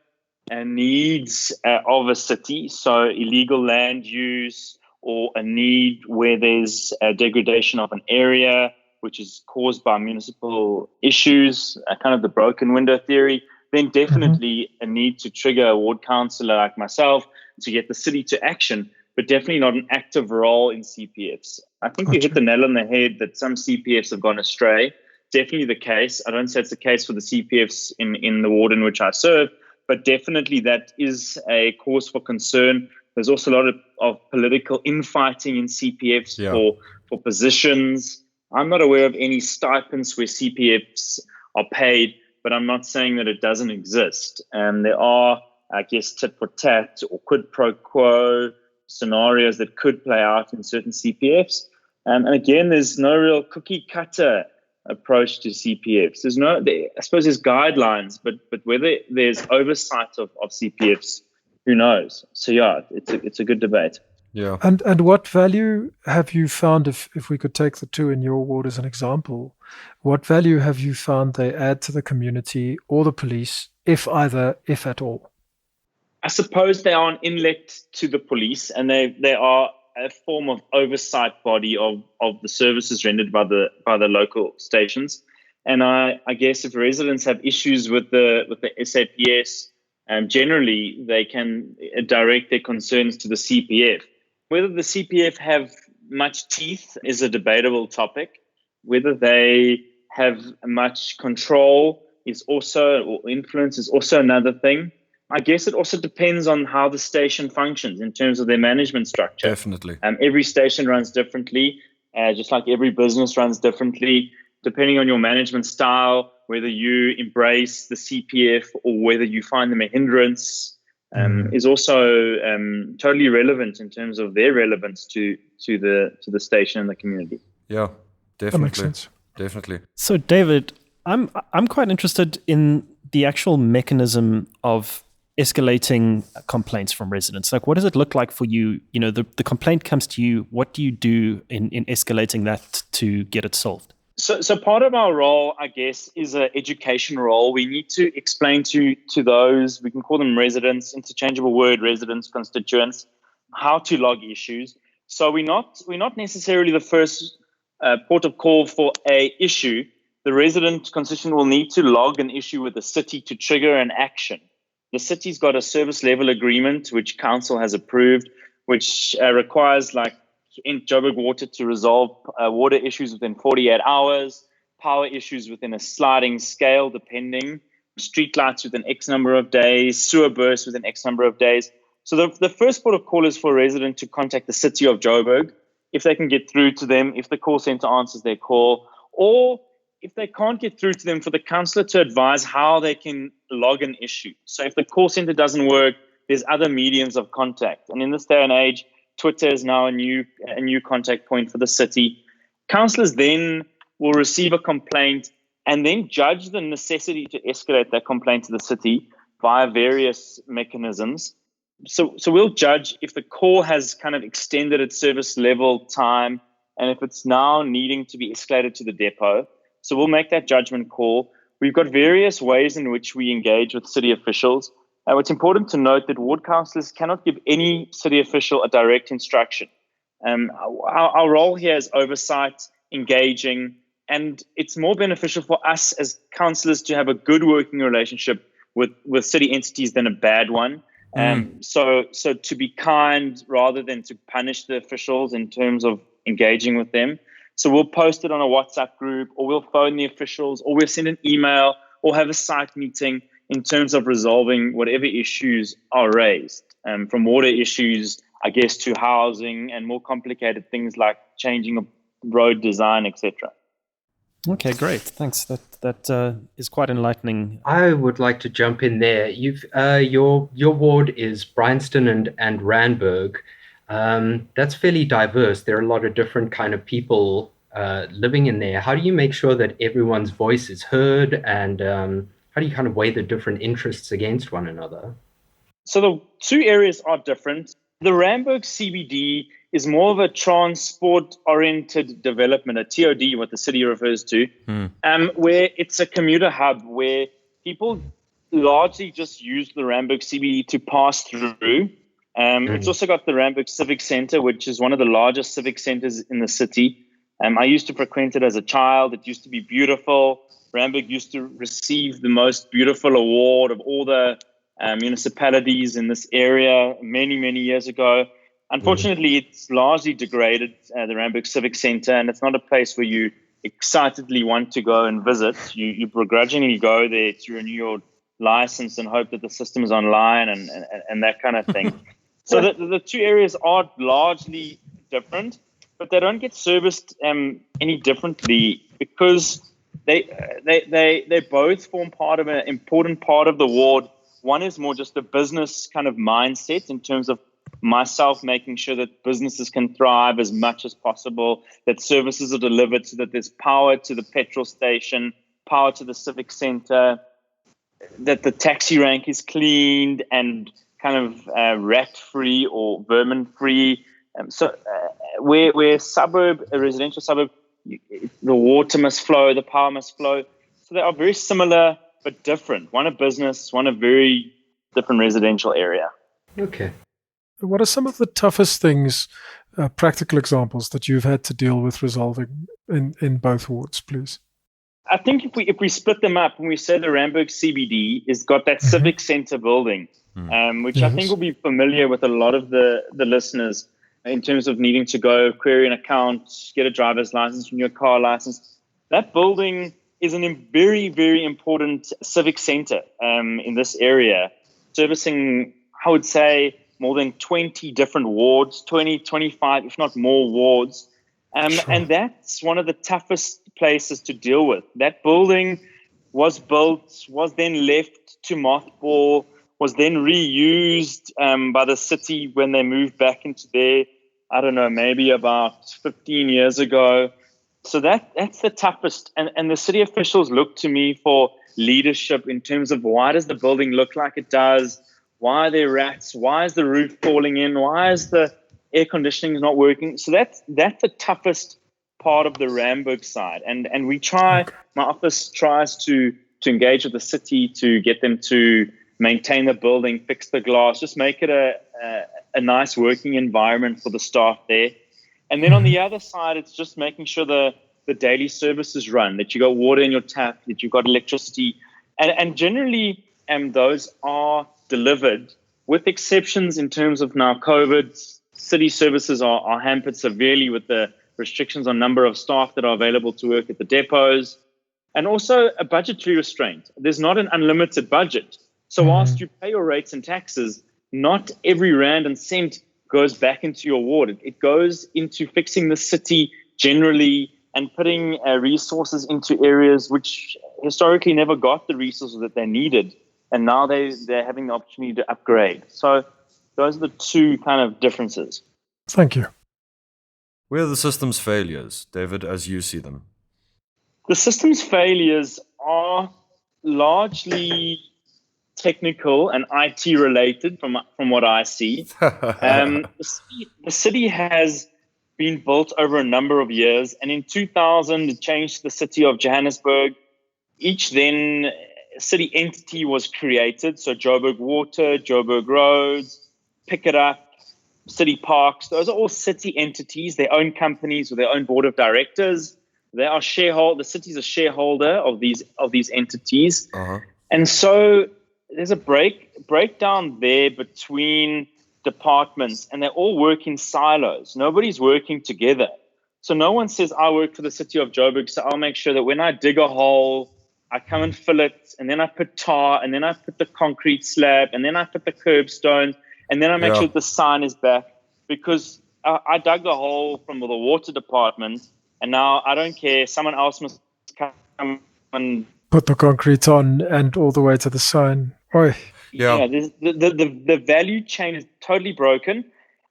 S4: needs of a city, so illegal land use, or a need where there's a degradation of an area which is caused by municipal issues, kind of the broken window theory, then definitely a need to trigger a ward councillor like myself to get the city to action, but definitely not an active role in CPFs. I think you hit the nail on the head that some CPFs have gone astray. Definitely the case. I don't say it's the case for the CPFs in the ward in which I serve, but definitely that is a cause for concern. There's also a lot of political infighting in CPFs for positions. I'm not aware of any stipends where CPFs are paid, but I'm not saying that it doesn't exist. And there are, I guess, tit for tat or quid pro quo scenarios that could play out in certain CPFs. And again, there's no real cookie cutter approach to CPFs. I suppose there's guidelines, but whether there's oversight of CPFs, who knows? So yeah, it's a good debate.
S8: Yeah.
S10: And what value have you found, if we could take the 2 in your ward as an example, what value have you found they add to the community or the police, if at all?
S4: I suppose they are an inlet to the police, and they are a form of oversight body of the services rendered by the local stations. And I guess if residents have issues with the SAPS, generally they can direct their concerns to the CPF. Whether the CPF have much teeth is a debatable topic. Whether they have much control or influence is also another thing. I guess it also depends on how the station functions in terms of their management structure.
S8: Definitely.
S4: Every station runs differently, just like every business runs differently, depending on your management style, whether you embrace the CPF or whether you find them a hindrance. is also totally relevant in terms of their relevance to the station and the community.
S8: Yeah, definitely.
S10: That makes sense.
S8: Definitely.
S9: So, David, I'm quite interested in the actual mechanism of escalating complaints from residents. Like, what does it look like for you? You know, the complaint comes to you. What do you do in escalating that to get it solved?
S4: So part of our role, I guess, is an education role. We need to explain to those, we can call them residents, interchangeable word, residents, constituents, how to log issues. So we're not necessarily the first port of call for a issue. The resident constituent will need to log an issue with the city to trigger an action. The city's got a service level agreement, which council has approved, which requires, like in Joburg Water, to resolve water issues within 48 hours, power issues within a sliding scale, depending, streetlights within X number of days, sewer bursts within X number of days. So the first port of call is for a resident to contact the city of Joburg, if they can get through to them, if the call center answers their call, or if they can't get through to them, for the councillor to advise how they can log an issue. So if the call center doesn't work, there's other mediums of contact. And in this day and age, Twitter is now a new contact point for the city. Councillors then will receive a complaint and then judge the necessity to escalate that complaint to the city via various mechanisms. So we'll judge if the call has kind of extended its service level time and if it's now needing to be escalated to the depot. So we'll make that judgment call. We've got various ways in which we engage with city officials. It's important to note that ward councillors cannot give any city official a direct instruction. Our role here is oversight, engaging, and it's more beneficial for us as councillors to have a good working relationship with city entities than a bad one. So to be kind rather than to punish the officials in terms of engaging with them. So we'll post it on a WhatsApp group, or we'll phone the officials, or we'll send an email, or have a site meeting in terms of resolving whatever issues are raised, from water issues, I guess, to housing and more complicated things like changing a road design, etc.
S9: Okay, great. Thanks. That is quite enlightening.
S11: I would like to jump in there. Your ward is Bryanston and Randburg. That's fairly diverse. There are a lot of different kind of people living in there. How do you make sure that everyone's voice is heard, and how do you kind of weigh the different interests against one another?
S4: So the two areas are different. The Randburg CBD is more of a transport-oriented development, a TOD, what the city refers to, where it's a commuter hub where people largely just use the Randburg CBD to pass through. It's also got the Randburg Civic Center, which is one of the largest civic centers in the city. I used to frequent it as a child. It used to be beautiful. Randburg used to receive the most beautiful award of all the municipalities in this area many, many years ago. Unfortunately, it's largely degraded, the Randburg Civic Center, and it's not a place where you excitedly want to go and visit. You begrudgingly go there to renew your license and hope that the system is online and that kind of thing. So the two areas are largely different, but they don't get serviced any differently because they both form part of an important part of the ward. One is more just a business kind of mindset in terms of myself making sure that businesses can thrive as much as possible, that services are delivered so that there's power to the petrol station, power to the civic center, that the taxi rank is cleaned and kind of rat-free or vermin-free. Where a residential suburb, the water must flow, the power must flow. So they are very similar but different. One a business, one a very different residential area.
S11: Okay.
S10: What are some of the toughest things, practical examples that you've had to deal with resolving in both wards, please?
S4: I think if we split them up and we say the Randburg CBD has got that civic center building, which I think will be familiar with a lot of the listeners in terms of needing to go query an account, get a driver's license, renew a car license. That building is a very, very important civic center in this area, servicing, I would say, more than 20 different wards, 20, 25, if not more wards. And that's one of the toughest places to deal with. That building was built, was then left to mothball, was then reused by the city when they moved back into there, I don't know, maybe about 15 years ago. So that's the toughest. And the city officials look to me for leadership in terms of why does the building look like it does? Why are there rats? Why is the roof falling in? Why is the air conditioning not working? So that's the toughest part of the Randburg side. And we try, my office tries to engage with the city to get them to maintain the building, fix the glass, just make it a nice working environment for the staff there. And then on the other side, it's just making sure the daily services run, that you got water in your tap, that you've got electricity. And generally, those are delivered, with exceptions in terms of now COVID. City services are hampered severely with the restrictions on number of staff that are available to work at the depots. And also a budgetary restraint. There's not an unlimited budget. So whilst you pay your rates and taxes, not every rand and cent goes back into your ward. It goes into fixing the city generally and putting resources into areas which historically never got the resources that they needed. And now they're having the opportunity to upgrade. So those are the two kind of differences.
S10: Thank you.
S8: Where are the system's failures, David, as you see them?
S4: The system's failures are largely technical and IT related from what I see. The city has been built over a number of years, and in 2000 it changed to the city of Johannesburg. Each then city entity was created, so Joburg Water, Joburg Roads, Pick It Up, City Parks. Those are all city entities, their own companies with their own board of directors. They are the city's a shareholder of these entities. And so there's a breakdown there between departments, and they all work in silos. Nobody's working together. So no one says, I work for the city of Joburg, so I'll make sure that when I dig a hole, I come and fill it, and then I put tar, and then I put the concrete slab, and then I put the curbstone, and then I make sure the sign is back, because I dug the hole from the water department, and now I don't care. Someone else must come and
S10: put the concrete on and all the way to the sign. Oi.
S4: Yeah, the value chain is totally broken.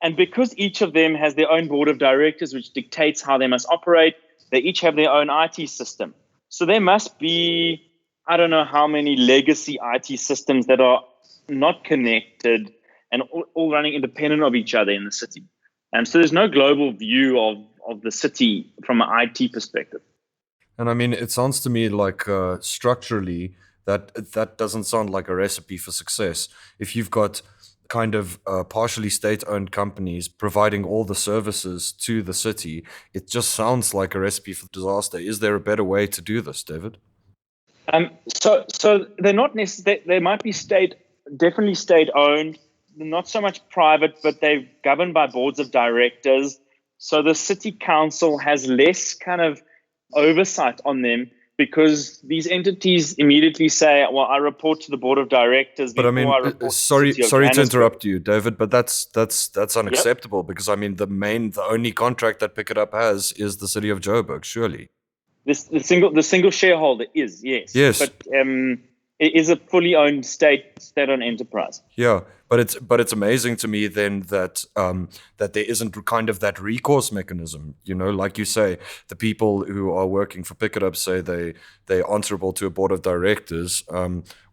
S4: And because each of them has their own board of directors, which dictates how they must operate, they each have their own IT system. So there must be, I don't know how many legacy IT systems that are not connected and all running independent of each other in the city. And so there's no global view of the city from an IT perspective.
S8: And I mean, it sounds to me like structurally that doesn't sound like a recipe for success. If you've got kind of partially state-owned companies providing all the services to the city, it just sounds like a recipe for disaster. Is there a better way to do this, David?
S4: So they're not necessarily. They might be definitely state-owned, not so much private, but they're governed by boards of directors. So the city council has less kind of oversight on them, because these entities immediately say, well, I report to the board of directors.
S8: But I mean, sorry to interrupt you, David, but that's unacceptable, because I mean, the only contract that Pick It Up has is the city of Joburg, surely.
S4: The single shareholder is, yes. But it is a fully owned state-owned enterprise.
S8: Yeah, but it's amazing to me then that there isn't kind of that recourse mechanism. You know, like you say, the people who are working for Pick It Up say they're answerable to a board of directors,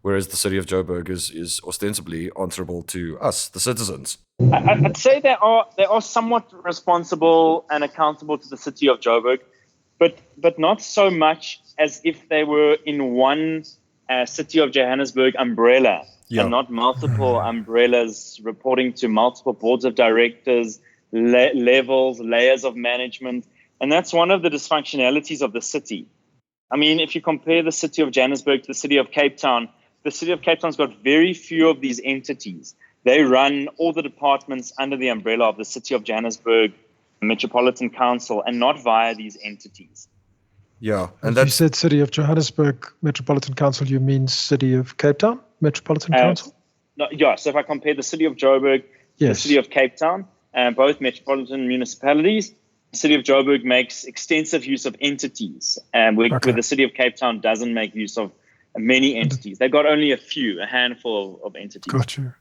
S8: whereas the city of Joburg is ostensibly answerable to us, the citizens.
S4: I'd say they are somewhat responsible and accountable to the city of Joburg, but not so much as if they were in one city of Johannesburg umbrella. And not multiple umbrellas reporting to multiple boards of directors, levels, layers of management. And that's one of the dysfunctionalities of the city. I mean, if you compare the city of Johannesburg to the city of Cape Town, the city of Cape Town's got very few of these entities. They run all the departments under the umbrella of the city of Johannesburg Metropolitan Council and not via these entities.
S8: Yeah.
S10: And you said City of Johannesburg Metropolitan Council, you mean City of Cape Town Metropolitan Council?
S4: No, yeah, so if I compare the City of Joburg, the City of Cape Town, both metropolitan municipalities, the City of Joburg makes extensive use of entities, where the City of Cape Town doesn't make use of many entities. They got only a handful of entities.
S10: Got you.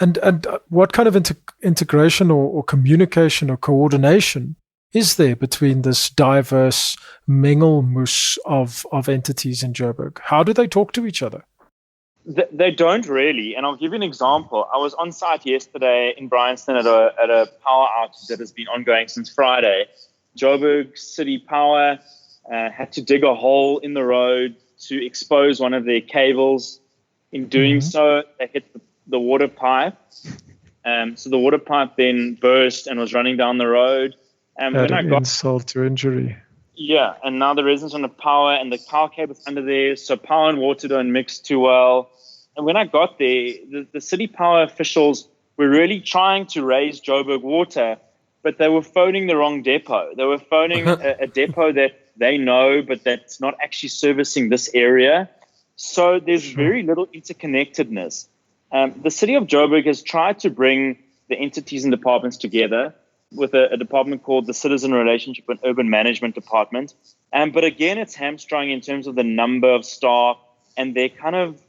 S10: And what kind of integration or communication or coordination is there between this diverse mengelmoes of entities in Joburg? How do they talk to each other?
S4: They don't really, and I'll give you an example. I was on site yesterday in Bryanston at a power outage that has been ongoing since Friday. Joburg City Power had to dig a hole in the road to expose one of their cables. In doing so, they hit the water pipe. So the water pipe then burst and was running down the road. And when I got
S10: insult to injury.
S4: Yeah, and now the residents on the power and the power cable's under there, so power and water don't mix too well. And when I got there, the city power officials were really trying to raise Joburg Water, but they were phoning the wrong depot. They were phoning a depot that they know, but that's not actually servicing this area. So there's very little interconnectedness. The city of Joburg has tried to bring the entities and departments together with a department called the Citizen Relationship and Urban Management Department. But again, it's hamstrung in terms of the number of staff and their kind of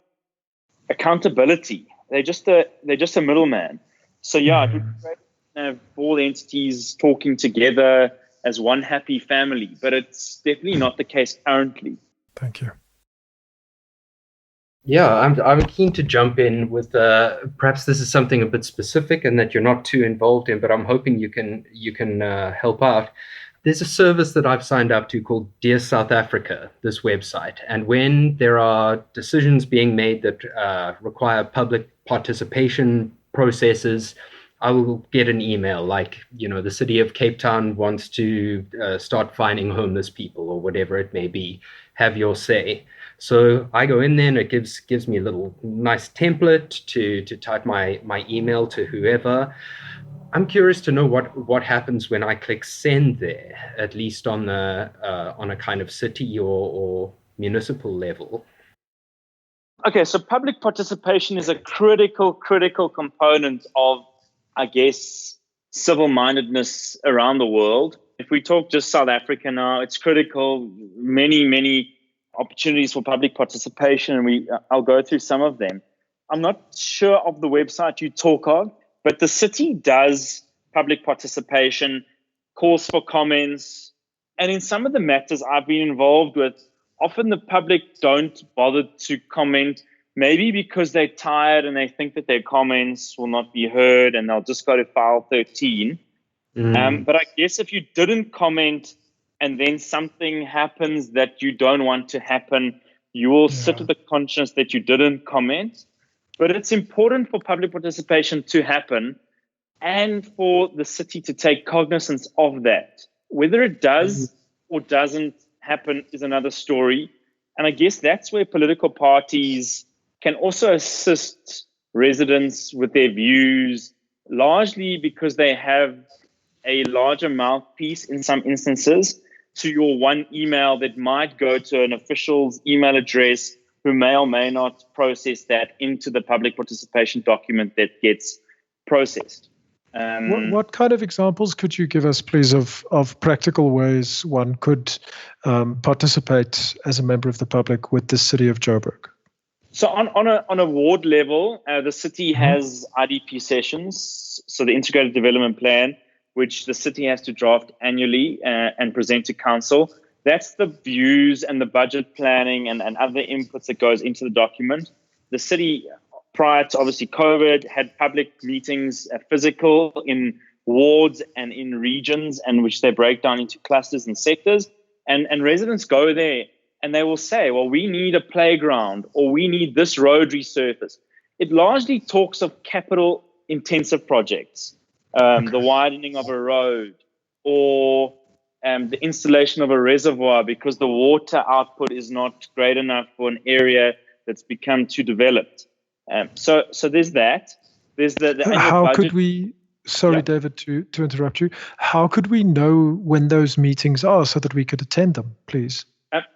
S4: accountability. They're just a middleman. So yeah, it would be great to have all the entities talking together as one happy family, but it's definitely not the case currently.
S10: Thank you.
S11: Yeah, I'm keen to jump in with perhaps this is something a bit specific and that you're not too involved in, but I'm hoping you can help out. There's a service that I've signed up to called Dear South Africa, this website, and when there are decisions being made that require public participation processes, I will get an email like, the city of Cape Town wants to start fining homeless people or whatever it may be. Have your say. So I go in there and it gives me a little nice template to type my email to whoever. I'm curious to know what happens when I click send there, at least on a kind of city or municipal level.
S4: Okay, so public participation is a critical component of, I guess, civil-mindedness around the world. If we talk just South Africa now, it's critical. Many opportunities for public participation, and I'll go through some of them. I'm not sure of the website you talk of, but the city does public participation, calls for comments, and in some of the matters I've been involved with, often the public don't bother to comment, maybe because they're tired and they think that their comments will not be heard and they'll just go to file 13. But I guess if you didn't comment and then something happens that you don't want to happen, you will sit with the conscience that you didn't comment. But it's important for public participation to happen and for the city to take cognizance of that. Whether it does or doesn't happen is another story. And I guess that's where political parties can also assist residents with their views, largely because they have a larger mouthpiece in some instances to your one email that might go to an official's email address who may or may not process that into the public participation document that gets processed.
S10: What kind of examples could you give us, please, of practical ways one could participate as a member of the public with the city of Joburg?
S4: So on a ward level, the city has IDP sessions, so the Integrated Development Plan, which the city has to draft annually and present to council. That's the views and the budget planning and other inputs that goes into the document. The city, prior to obviously COVID, had public meetings, physical in wards and in regions, and which they break down into clusters and sectors. And residents go there and they will say, well, we need a playground or we need this road resurface. It largely talks of capital intensive projects, the widening of a road or the installation of a reservoir because the water output is not great enough for an area that's become too developed. So there's that. There's the
S10: how
S4: budget.
S10: could we? Sorry, David, to interrupt you. How could we know when those meetings are so that we could attend them, please?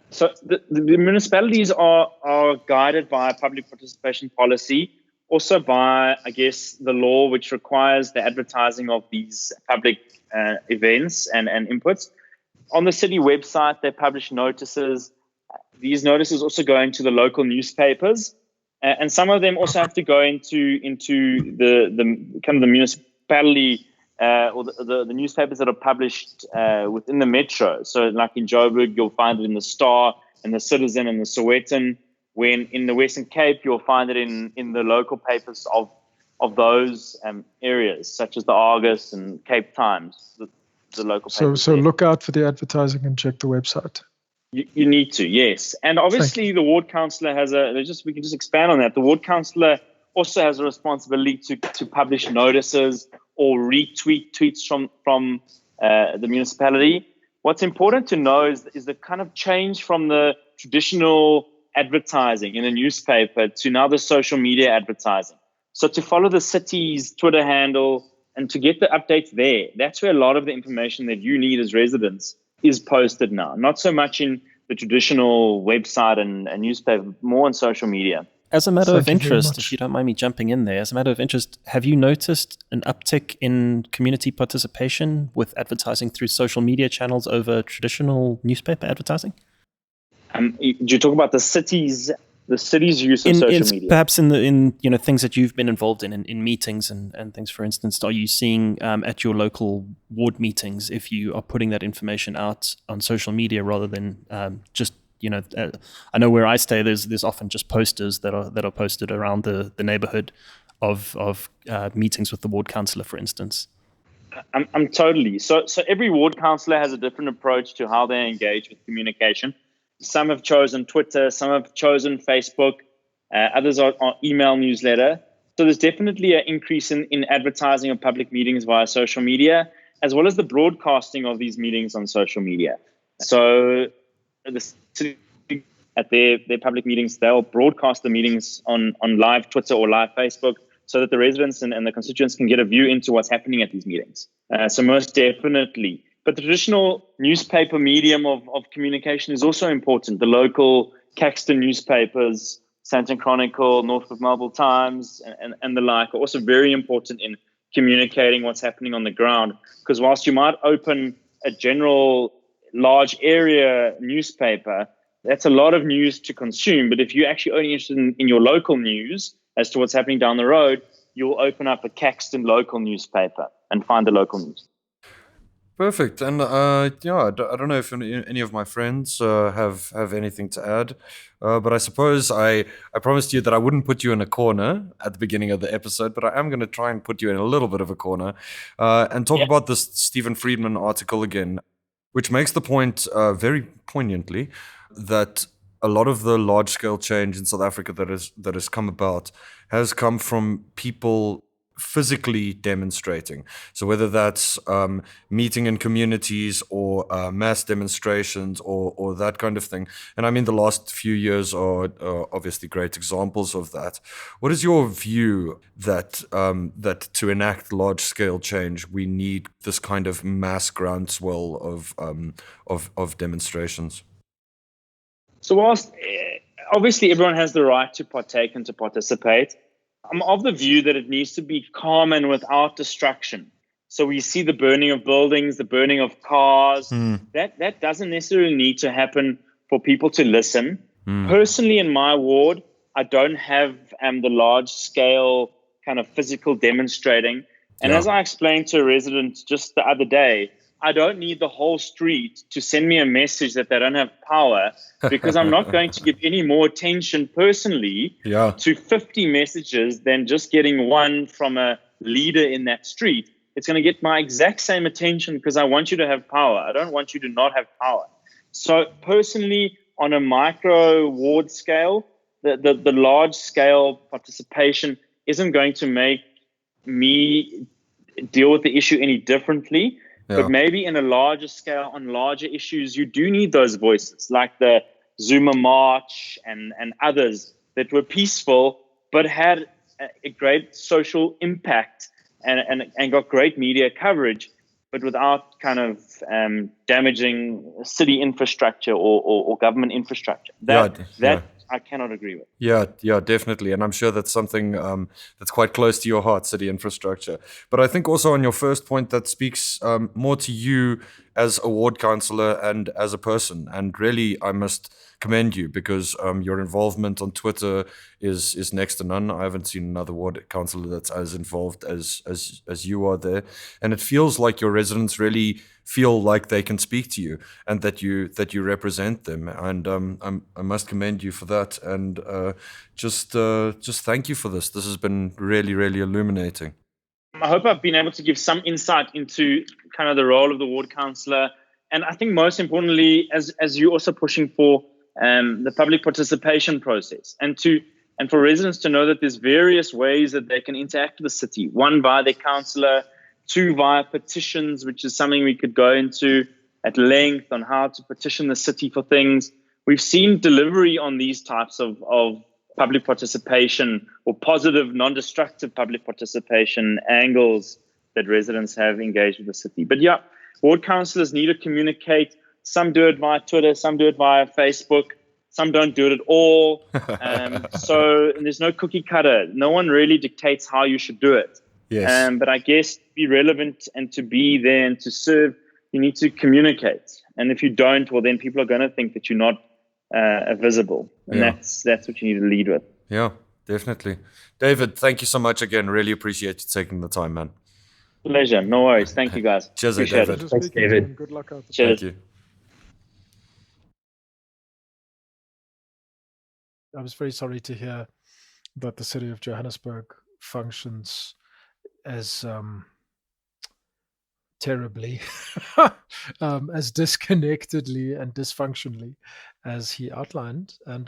S4: So the municipalities are guided by a public participation policy, also by, I guess, the law which requires the advertising of these public events and inputs. On the city website, they publish notices. These notices also go into the local newspapers, and some of them also have to go into the kind of the municipality or the newspapers that are published within the metro. So, like in Joburg, you'll find it in the Star and the Citizen and the Sowetan. When in the Western Cape, you'll find it in the local papers of those areas, such as the Argus and Cape Times, the local papers.
S10: So look out for the advertising and check the website.
S4: You need to, yes. And obviously the ward councillor we can just expand on that. The ward councillor also has a responsibility to publish notices or retweet tweets from the municipality. What's important to know is the kind of change from the traditional advertising in a newspaper to now the social media advertising. So to follow the city's Twitter handle and to get the updates there, that's where a lot of the information that you need as residents is posted now. Not so much in the traditional website and newspaper, more on social media.
S9: As a matter of interest, if you don't mind me jumping in there, as a matter of interest, have you noticed an uptick in community participation with advertising through social media channels over traditional newspaper advertising?
S4: Do you talk about the city's use of social media?
S9: Perhaps in things that you've been involved in meetings and things, for instance, are you seeing at your local ward meetings if you are putting that information out on social media rather than just I know where I stay, there's often just posters that are posted around the neighborhood of meetings with the ward councillor, for instance.
S4: I'm totally. So every ward councillor has a different approach to how they engage with communication. Some have chosen Twitter, some have chosen Facebook, others are email newsletter. So there's definitely an increase in advertising of public meetings via social media, as well as the broadcasting of these meetings on social media. So the city, at their public meetings, they'll broadcast the meetings on live Twitter or live Facebook so that the residents and the constituents can get a view into what's happening at these meetings. So most definitely. But the traditional newspaper medium of communication is also important. The local Caxton newspapers, Sandton Chronicle, Norfolk Marble Times, and the like are also very important in communicating what's happening on the ground. Because whilst you might open a general large area newspaper, that's a lot of news to consume. But if you're actually only interested in your local news as to what's happening down the road, you'll open up a Caxton local newspaper and find the local news.
S8: Perfect. And I don't know if any of my friends have anything to add, but I suppose I promised you that I wouldn't put you in a corner at the beginning of the episode, but I am going to try and put you in a little bit of a corner and talk about this Stephen Friedman article again, which makes the point very poignantly that a lot of the large-scale change in South Africa that has come about has come from people physically demonstrating. So whether that's meeting in communities or mass demonstrations or that kind of thing. And I mean, the last few years are obviously great examples of that. What is your view that to enact large-scale change, we need this kind of mass groundswell of demonstrations?
S4: So whilst obviously everyone has the right to partake and to participate, I'm of the view that it needs to be calm and without distraction. So we see the burning of buildings, the burning of cars. That doesn't necessarily need to happen for people to listen. Personally, in my ward, I don't have the large-scale kind of physical demonstrating. And as I explained to a resident just the other day, I don't need the whole street to send me a message that they don't have power, because I'm not going to give any more attention personally to 50 messages than just getting one from a leader in that street. It's going to get my exact same attention because I want you to have power. I don't want you to not have power. So personally, on a micro ward scale, the large scale participation isn't going to make me deal with the issue any differently. But maybe in a larger scale, on larger issues, you do need those voices, like the Zuma March and others that were peaceful, but had a great social impact and got great media coverage, but without kind of damaging city infrastructure or government infrastructure. That I cannot agree with.
S8: Yeah, definitely. And I'm sure that's something that's quite close to your heart, city infrastructure. But I think also on your first point, that speaks more to you as a ward councillor and as a person. And really, I must commend you because your involvement on Twitter is next to none. I haven't seen another ward councillor that's as involved as you are there, and it feels like your residents really feel like they can speak to you and that you represent them. And I must commend you for that. And just thank you for this. This has been really, really illuminating.
S4: I hope I've been able to give some insight into kind of the role of the ward councillor. And I think most importantly, as you're also pushing for the public participation process and for residents to know that there's various ways that they can interact with the city. One, via their councillor, two, via petitions, which is something we could go into at length on how to petition the city for things. We've seen delivery on these types of public participation or positive, non-destructive public participation angles that residents have engaged with the city. But yeah, ward councillors need to communicate. Some do it via Twitter, some do it via Facebook, some don't do it at all. So there's no cookie cutter. No one really dictates how you should do it.
S8: Yes.
S4: But I guess to be relevant and to be there and to serve, you need to communicate. And if you don't, well, then people are going to think that you're not visible. And that's what you need to lead with.
S8: Yeah, definitely. David, thank you so much again. Really appreciate you taking the time, man.
S4: Pleasure. No worries. Thank you, guys.
S8: Cheers,
S4: Appreciate
S8: David.
S4: it.
S11: Thanks, David.
S10: Good luck out there.
S4: Cheers.
S8: Thank you.
S10: I was very sorry to hear that the city of Johannesburg functions as terribly, as disconnectedly and dysfunctionally as he outlined. And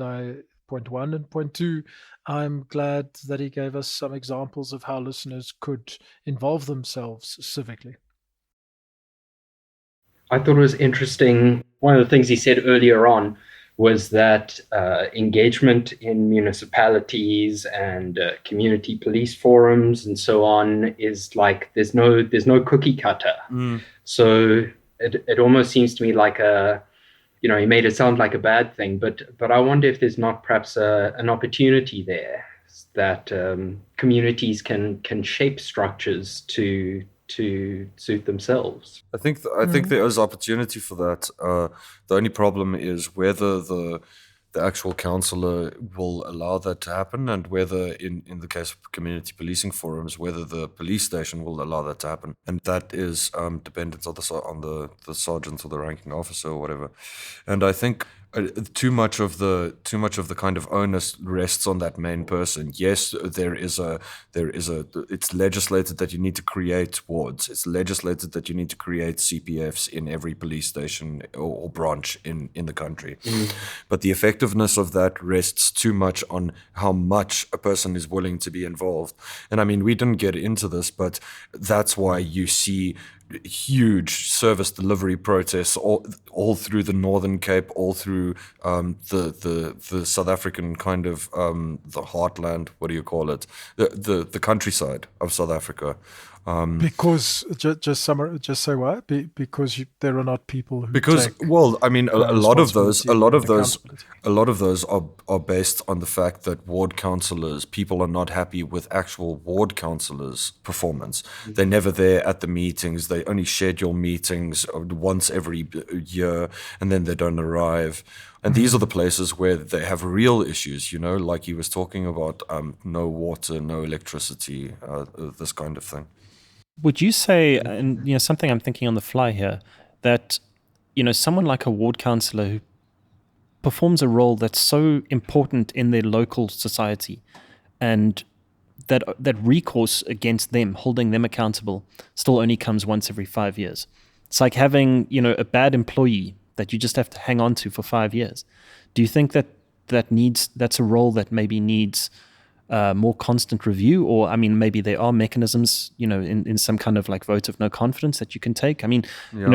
S10: point one and point two, I'm glad that he gave us some examples of how listeners could involve themselves civically.
S11: I thought it was interesting. One of the things he said earlier on was that engagement in municipalities and community police forums and so on is like there's no cookie cutter. So it almost seems to me like he made it sound like a bad thing, but I wonder if there's not perhaps an opportunity there that communities can shape structures to suit themselves.
S8: I think there is opportunity for that. The only problem is whether the actual councillor will allow that to happen, and whether, in the case of community policing forums, whether the police station will allow that to happen, and that is dependent on the sergeant or the ranking officer or whatever. And I think too much of the kind of onus rests on that main person. Yes, it's legislated that you need to create wards. It's legislated that you need to create CPFs in every police station or branch in the country. But the effectiveness of that rests too much on how much a person is willing to be involved. And I mean, we didn't get into this, but that's why you see huge service delivery protests all through the Northern Cape, all through the South African kind of the heartland. What do you call it? The countryside of South Africa.
S10: Because just say why? Because there are not people who
S8: I mean a lot of those are based on the fact that ward councillors, people are not happy with actual ward councillors' performance. They're never there at the meetings. They only schedule meetings once every year, and then they don't arrive. And these are the places where they have real issues, like he was talking about, no water, no electricity, this kind of thing.
S9: Would you say, and something I'm thinking on the fly here, that someone like a ward councillor who performs a role that's so important in their local society, and that recourse against them, holding them accountable, still only comes once every 5 years? It's like having a bad employee that you just have to hang on to for 5 years. Do you think that's a role that maybe needs more constant review? Or I mean, maybe there are mechanisms, in some kind of like vote of no confidence that you can take. I mean,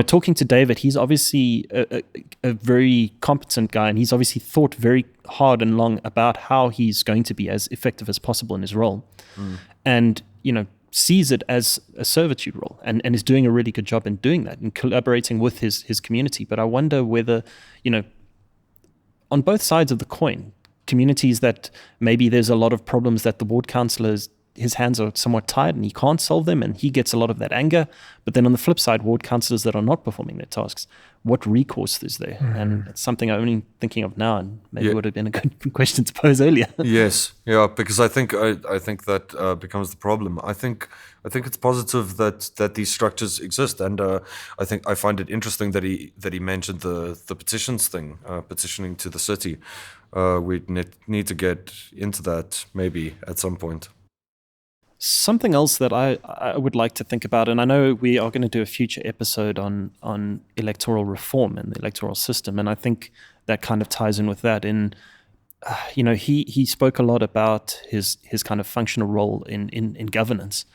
S9: talking to David, he's obviously a very competent guy, and he's obviously thought very hard and long about how he's going to be as effective as possible in his role, and sees it as a servitude role, and is doing a really good job in doing that and collaborating with his community. But I wonder whether, on both sides of the coin, communities that maybe there's a lot of problems that the ward councillor his hands are somewhat tied and he can't solve them, and he gets a lot of that anger. But then on the flip side, ward councillors that are not performing their tasks, what recourse is there? And it's something I'm only thinking of now, and maybe would have been a good question to pose earlier.
S8: Yes, yeah, because I think that becomes the problem. I think it's positive that these structures exist, and I think I find it interesting that he mentioned the petitions thing, petitioning to the city. We need to get into that maybe at some point.
S9: Something else that I would like to think about, and I know we are going to do a future episode on electoral reform and the electoral system, and I think that kind of ties in with that. He spoke a lot about his kind of functional role in governance,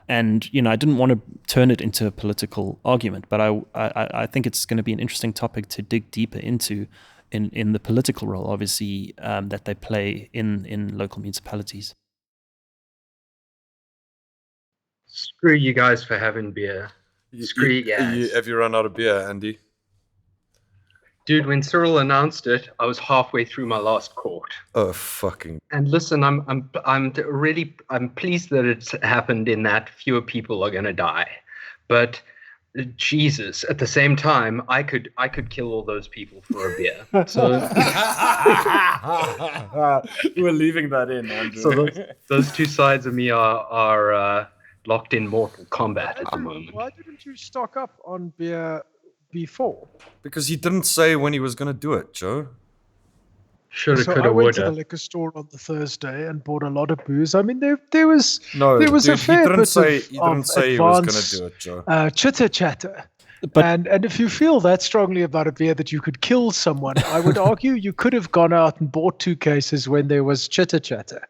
S9: and I didn't want to turn it into a political argument, but I think it's going to be an interesting topic to dig deeper into in the political role, obviously, that they play in local municipalities.
S11: Screw you guys for having beer. Screw you guys.
S8: Have you run out of beer, Andy?
S11: Dude, when Cyril announced it, I was halfway through my last quart.
S8: Oh, fucking.
S11: And listen, I'm pleased that it's happened in that fewer people are going to die. But Jesus, at the same time, I could kill all those people for a beer. So
S8: we're leaving that in, Andrew.
S11: So those two sides of me are locked in mortal combat at the moment.
S10: Why didn't you stock up on beer before?
S8: Because he didn't say when he was going to do it, Joe.
S11: Shoulda,
S10: So
S11: coulda,
S10: I went to
S11: woulda.
S10: the liquor store on the Thursday and bought a lot of booze. I mean, there was
S8: dude,
S10: a fair
S8: he didn't
S10: bit
S8: say
S10: of
S8: he didn't say he was going to
S10: advanced,
S8: do it, Joe.
S10: chitter chatter.
S9: But
S10: And if you feel that strongly about a beer that you could kill someone, I would argue you could have gone out and bought 2 cases when there was chitter chatter.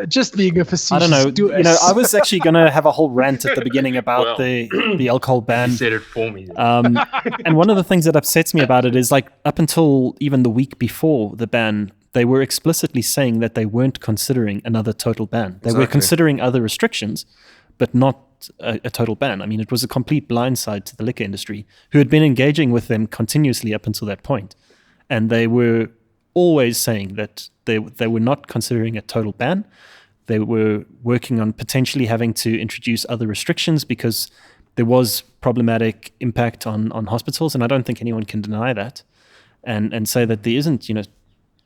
S10: Just being a facetious.
S9: I don't know. I was actually going to have a whole rant at the beginning about the alcohol ban.
S11: You said it for me.
S9: And one of the things that upsets me about it is, like, up until even the week before the ban, they were explicitly saying that they weren't considering another total ban. They were considering other restrictions, but not a total ban. I mean, it was a complete blindside to the liquor industry, who had been engaging with them continuously up until that point. And they were always saying that they were not considering a total ban. They were working on potentially having to introduce other restrictions because there was problematic impact on hospitals, and I don't think anyone can deny that. And say that there isn't,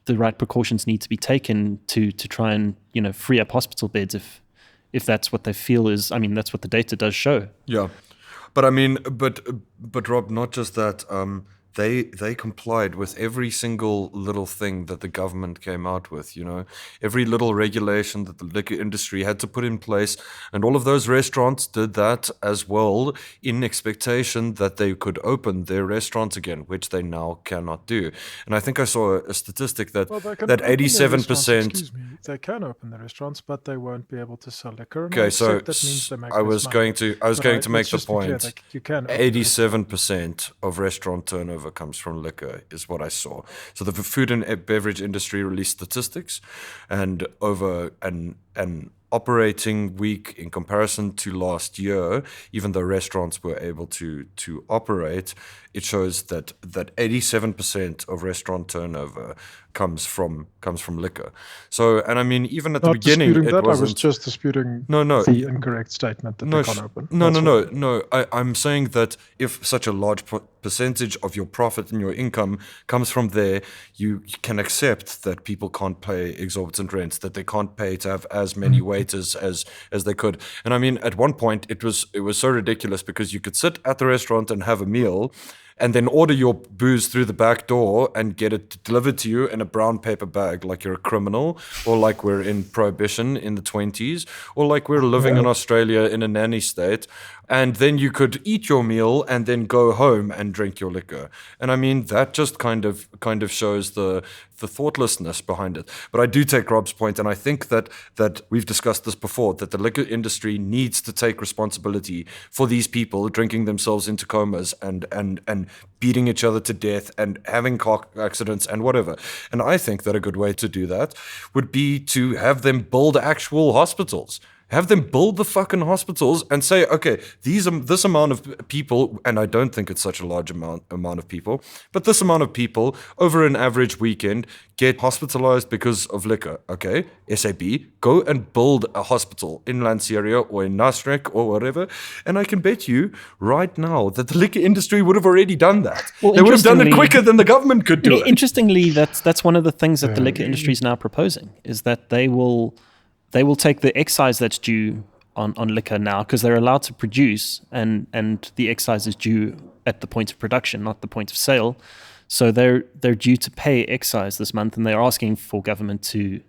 S9: the right precautions need to be taken to try and, free up hospital beds if that's what they feel is, I mean, that's what the data does show.
S8: Yeah. But I mean, but Rob, not just that, they complied with every single little thing that the government came out with, every little regulation that the liquor industry had to put in place. And all of those restaurants did that as well, in expectation that they could open their restaurants again, which they now cannot do. And I think I saw a statistic that 87%.
S10: They can open the restaurants, but they won't be able to sell liquor.
S8: Okay, so
S10: that means they make
S8: I was going to make the point.
S10: You can
S8: 87% of restaurant turnover comes from liquor, is what I saw. So the food and beverage industry released statistics, and over an operating week in comparison to last year, even though restaurants were able to operate, it shows that 87% of restaurant turnover comes from liquor. So, and I mean, even at the beginning, it wasn't.
S10: I was just disputing the incorrect statement that they can't open.
S8: No. I'm saying that if such a large percentage of your profit and your income comes from there, you can accept that people can't pay exorbitant rents, that they can't pay to have as many waiters as they could. And I mean, at one point, it was so ridiculous because you could sit at the restaurant and have a meal, and then order your booze through the back door and get it delivered to you in a brown paper bag, like you're a criminal, or like we're in Prohibition in the 20s, or like we're living in Australia in a nanny state. And then you could eat your meal and then go home and drink your liquor. And I mean, that just kind of shows the thoughtlessness behind it. But I do take Rob's point, and I think that we've discussed this before, that the liquor industry needs to take responsibility for these people drinking themselves into comas and beating each other to death and having car accidents and whatever. And I think that a good way to do that would be to have them build actual hospitals. Have them build the fucking hospitals and say, okay, this amount of people, and I don't think it's such a large amount of people, but this amount of people over an average weekend get hospitalized because of liquor. Okay, SAB, go and build a hospital in Lanseria or in Nasrec or whatever, and I can bet you right now that the liquor industry would have already done that.
S9: Well,
S8: they would have done it quicker than the government could do it.
S9: Interestingly, that's one of the things that the liquor industry is now proposing, is that they will take the excise that's due on liquor now, because they're allowed to produce, and the excise is due at the point of production, not the point of sale. So they're due to pay excise this month, and they're asking for government to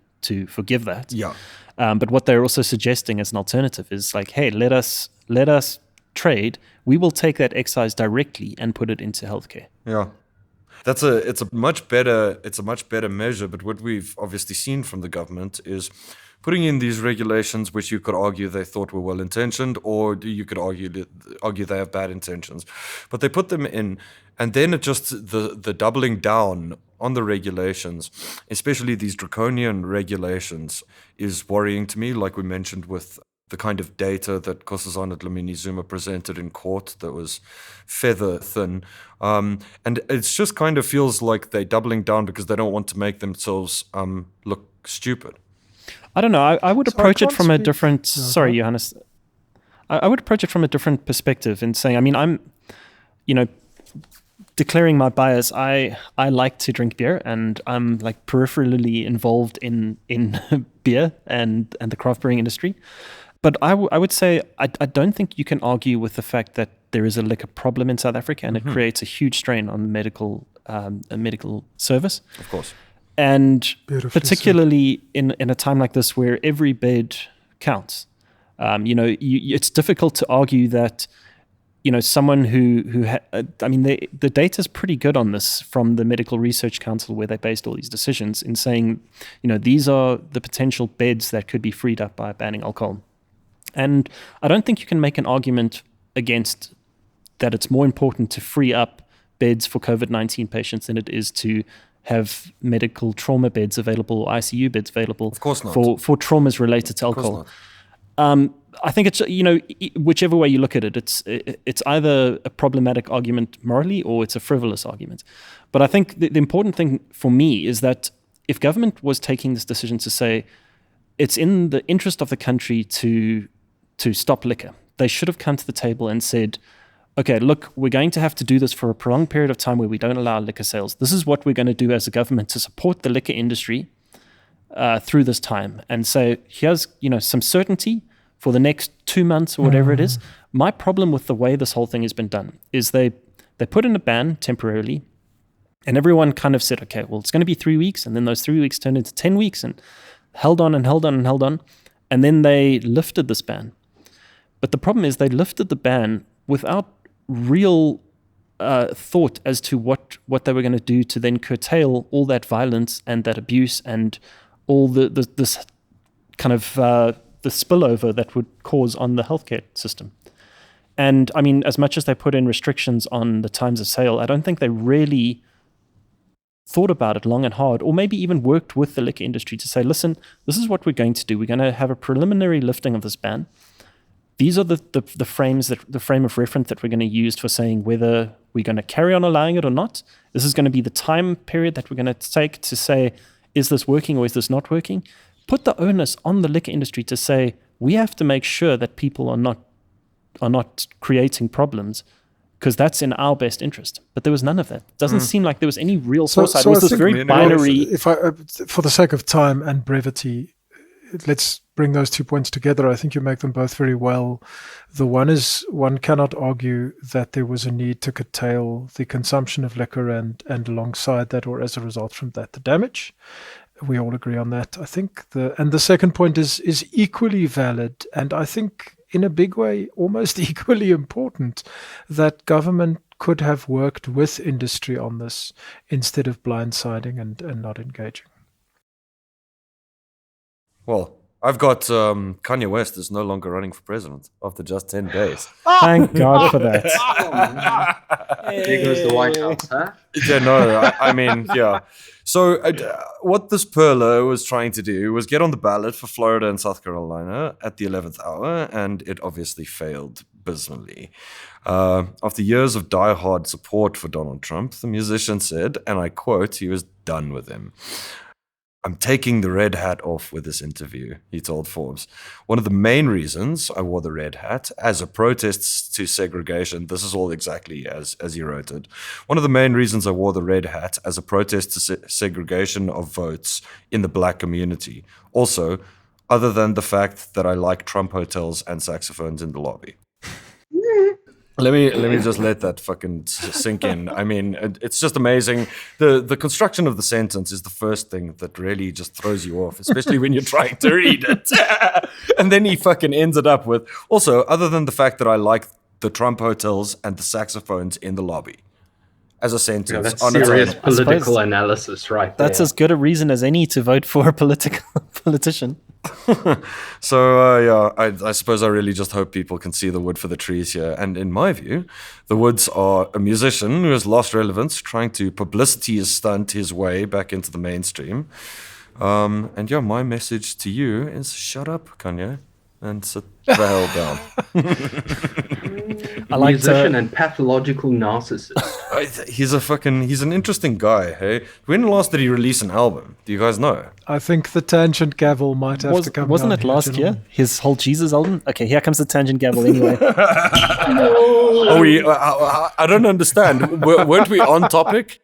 S9: forgive that.
S8: Yeah.
S9: But what they're also suggesting as an alternative is like, hey, let us trade. We will take that excise directly and put it into healthcare.
S8: Yeah. It's a much better measure, but what we've obviously seen from the government is putting in these regulations, which you could argue they thought were well intentioned, or you could argue they have bad intentions, but they put them in, and then it just the doubling down on the regulations, especially these draconian regulations, is worrying to me. Like we mentioned with the kind of data that Nkosazana Dlamini Zuma presented in court that was feather thin. And it just kind of feels like they're doubling down because they don't want to make themselves look stupid.
S9: I don't know. I would approach it from a different... Sorry, Johannes. I would approach it from a different perspective in saying, I mean, I'm, declaring my bias, I like to drink beer, and I'm like peripherally involved in beer and the craft brewing industry. But I would say I don't think you can argue with the fact that there is a liquor problem in South Africa, and it creates a huge strain on a medical service.
S8: Of course.
S9: And particularly in a time like this where every bed counts, it's difficult to argue that, someone the data is pretty good on this from the Medical Research Council, where they based all these decisions in saying, these are the potential beds that could be freed up by banning alcohol. And I don't think you can make an argument against that it's more important to free up beds for COVID-19 patients than it is to have medical trauma beds available, or ICU beds available.
S8: Of course not.
S9: For traumas related to alcohol. I think it's, whichever way you look at it, it's either a problematic argument morally or it's a frivolous argument. But I think the important thing for me is that if government was taking this decision to say it's in the interest of the country to stop liquor, they should have come to the table and said, okay, look, we're going to have to do this for a prolonged period of time where we don't allow liquor sales. This is what we're going to do as a government to support the liquor industry through this time, and say, here's some certainty for the next 2 months or whatever it is. My problem with the way this whole thing has been done is they put in a ban temporarily, and everyone kind of said, okay, well, it's going to be 3 weeks, and then those 3 weeks turned into 10 weeks, and held on, and then they lifted this ban. But the problem is they lifted the ban without real thought as to what they were going to do to then curtail all that violence and that abuse and all this kind of the spillover that would cause on the healthcare system. And I mean, as much as they put in restrictions on the times of sale, I don't think they really thought about it long and hard, or maybe even worked with the liquor industry to say, listen, this is what we're going to do. We're going to have a preliminary lifting of this ban. These are the frame of reference that we're going to use for saying whether we're going to carry on allowing it or not. This is going to be the time period that we're going to take to say, is this working or is this not working? Put the onus on the liquor industry to say, we have to make sure that people are not creating problems, because that's in our best interest. But there was none of that. It doesn't seem like there was any real foresight. It was this very binary...
S10: If for the sake of time and brevity, let's bring those 2 points together. I think you make them both very well. The one is, one cannot argue that there was a need to curtail the consumption of liquor and alongside that, or as a result from that, the damage. We all agree on that. I think the second point is equally valid, and I think in a big way almost equally important, that government could have worked with industry on this instead of blindsiding and not engaging.
S8: Well, I've got Kanye West is no longer running for president after just 10 days.
S9: Thank God for that.
S11: There goes the White House, huh?
S8: Yeah, no, I mean, yeah. So what this Perlo was trying to do was get on the ballot for Florida and South Carolina at the 11th hour, and it obviously failed abysmally. After years of diehard support for Donald Trump, the musician said, and I quote, he was done with him. I'm taking the red hat off with this interview, he told Forbes. One of the main reasons I wore the red hat as a protest to segregation, this is all exactly as he wrote it. One of the main reasons I wore the red hat as a protest to segregation of votes in the black community. Also, other than the fact that I like Trump hotels and saxophones in the lobby. Let me just let that fucking sink in. I mean, it's just amazing. The construction of the sentence is the first thing that really just throws you off, especially when you're trying to read it. And then he fucking ends it up with, also, other than the fact that I like the Trump hotels and the saxophones in the lobby. As a sentence.
S11: Yeah, that's
S8: on
S11: serious
S8: its own.
S11: political analysis right there.
S9: That's as good a reason as any to vote for a politician.
S8: So, yeah, I suppose I really just hope people can see the wood for the trees here. And in my view, the Woods are a musician who has lost relevance, trying to publicity stunt his way back into the mainstream. And yeah, my message to you is shut up, Kanye, and sit the hell down.
S11: A musician and pathological narcissist.
S8: He's an interesting guy, hey? When last did he release an album? Do you guys know?
S10: I think the Tangent Gavel might have to come.
S9: Wasn't it last year? His whole Jesus album? Okay, here comes the Tangent Gavel anyway.
S8: Are we, I don't understand. Weren't we on topic?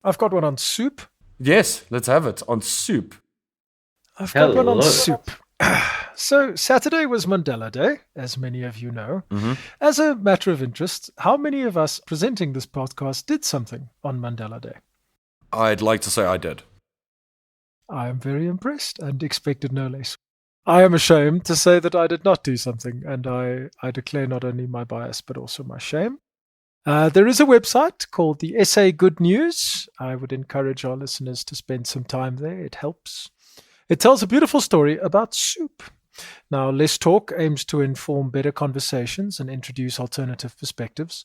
S10: I've got one on soup.
S8: Yes, let's have it. On soup.
S10: I've got one on soup. So Saturday was Mandela Day, as many of you know.
S8: Mm-hmm.
S10: As a matter of interest, how many of us presenting this podcast did something on Mandela Day?
S8: I'd like to say I did.
S10: I am very impressed and expected no less. I am ashamed to say that I did not do something, and I declare not only my bias but also my shame. There is a website called the SA Good News. I would encourage our listeners to spend some time there. It helps. It tells a beautiful story about soup. Now, Less Talk aims to inform better conversations and introduce alternative perspectives,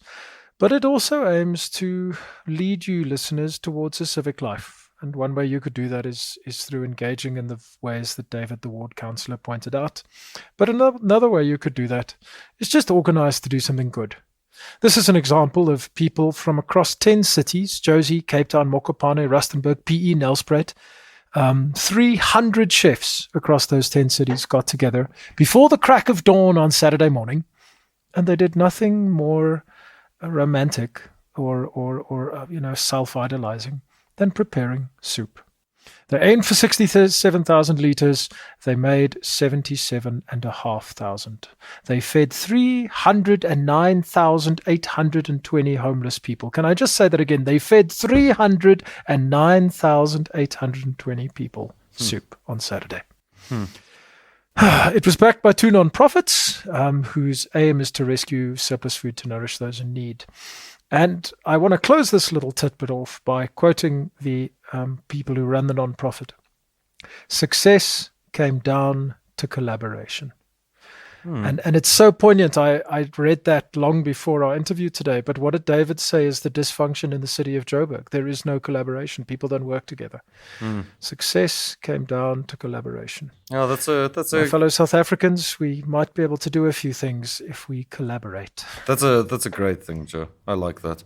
S10: but it also aims to lead you listeners towards a civic life. And one way you could do that is through engaging in the ways that David, the ward councillor, pointed out. But another way you could do that is just organize to do something good. This is an example of people from across 10 cities, Josie, Cape Town, Mokopane, Rustenburg, PE, Nelspruit. 300 chefs across those 10 cities got together before the crack of dawn on Saturday morning, and they did nothing more romantic or self-idolizing than preparing soup. They aimed for 67,000 liters. They made 77,500. They fed 309,820 homeless people. Can I just say that again? They fed 309,820 people soup on Saturday. It was backed by two non-profits whose aim is to rescue surplus food to nourish those in need. And I want to close this little tidbit off by quoting the people who run the non-profit. Success came down to collaboration. And it's so poignant. I read that long before our interview today. But what did David say is the dysfunction in the city of Joburg? There is no collaboration. People don't work together. Success came down to collaboration.
S8: Oh, that's a
S10: My fellow South Africans, we might be able to do a few things if we collaborate.
S8: That's a great thing, Joe. I like that.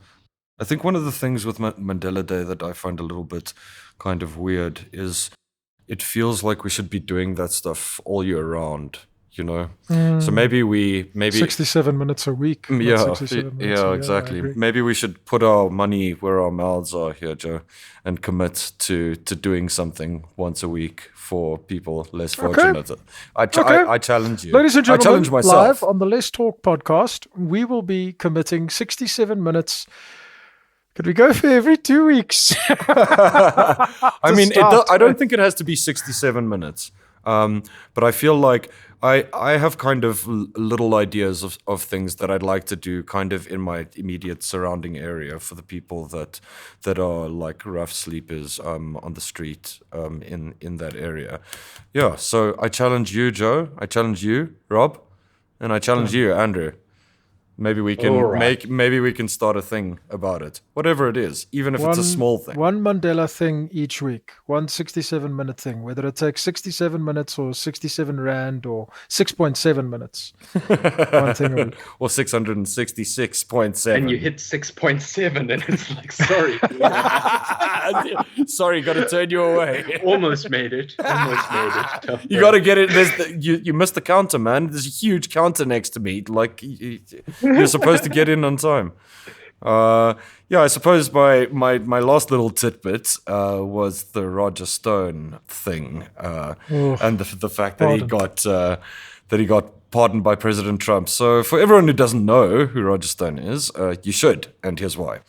S8: I think one of the things with Mandela Day that I find a little bit kind of weird is it feels like we should be doing that stuff all year round. You know, so maybe
S10: 67 minutes a week.
S8: Yeah, exactly. Maybe we should put our money where our mouths are here, Joe, and commit to doing something once a week for people less fortunate. I challenge you,
S10: ladies and gentlemen.
S8: I challenge myself.
S10: Live on the Let's Talk podcast, we will be committing 67 minutes. Could we go for every 2 weeks?
S8: I mean, I don't think it has to be 67 minutes. But I feel like I have kind of little ideas of things that I'd like to do kind of in my immediate surrounding area for the people that are like rough sleepers on the street in that area. Yeah, so I challenge you, Joe. I challenge you, Rob, and I challenge you, Andrew. Maybe we can maybe we can start a thing about it. Whatever it is, even if it's a small thing.
S10: One Mandela thing each week. One 67-minute thing. Whether it takes 67 minutes or 67 rand or 6.7 minutes. One thing a week.
S8: Or 666.7.
S11: And you hit 6.7 and it's like, sorry.
S8: Sorry, got to turn you away.
S11: Almost made it. Tough
S8: you got to get it. You missed the counter, man. There's a huge counter next to me. Like, you're supposed to get in on time. Yeah, I suppose my last little tidbit was the Roger Stone thing, and the fact that he got pardoned by President Trump. So for everyone who doesn't know who Roger Stone is, you should, and here's why.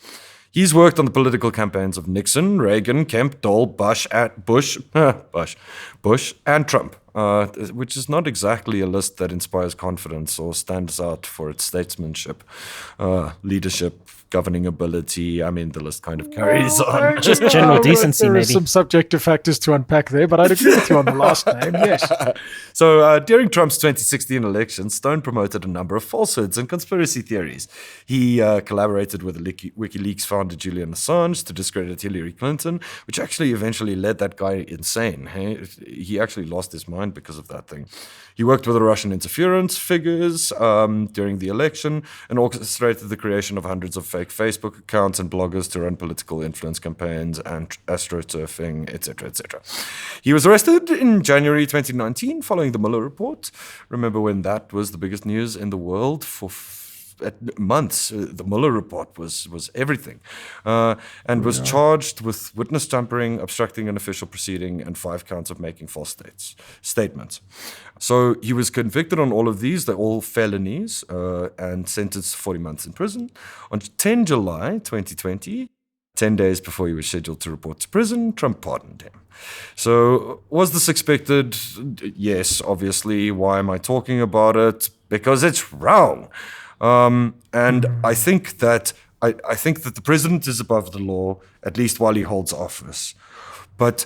S8: He's worked on the political campaigns of Nixon, Reagan, Kemp, Dole, Bush, and Trump, which is not exactly a list that inspires confidence or stands out for its statesmanship, leadership, governing ability. I mean, the list kind of carries on.
S9: Just general decency,
S10: there
S9: maybe.
S10: There are some subjective factors to unpack there, but I'd agree with you on the last name, yes.
S8: So during Trump's 2016 election, Stone promoted a number of falsehoods and conspiracy theories. He collaborated with WikiLeaks founder Julian Assange to discredit Hillary Clinton, which actually eventually led that guy insane. Hey? He actually lost his mind because of that thing. He worked with the Russian interference figures during the election and orchestrated the creation of hundreds of fake Facebook accounts and bloggers to run political influence campaigns and astroturfing, etc., etc. He was arrested in January 2019 following the Mueller report. Remember when that was the biggest news in the world for months? The Mueller report was everything, and was charged with witness tampering, obstructing an official proceeding, and 5 counts of making false statements. So he was convicted on all of these. They're all felonies, and sentenced to 40 months in prison. On 10 July 2020, 10 days before he was scheduled to report to prison, Trump pardoned him. So was this expected? Yes, obviously. Why am I talking about it? Because it's wrong. And I think that the president is above the law, at least while he holds office. But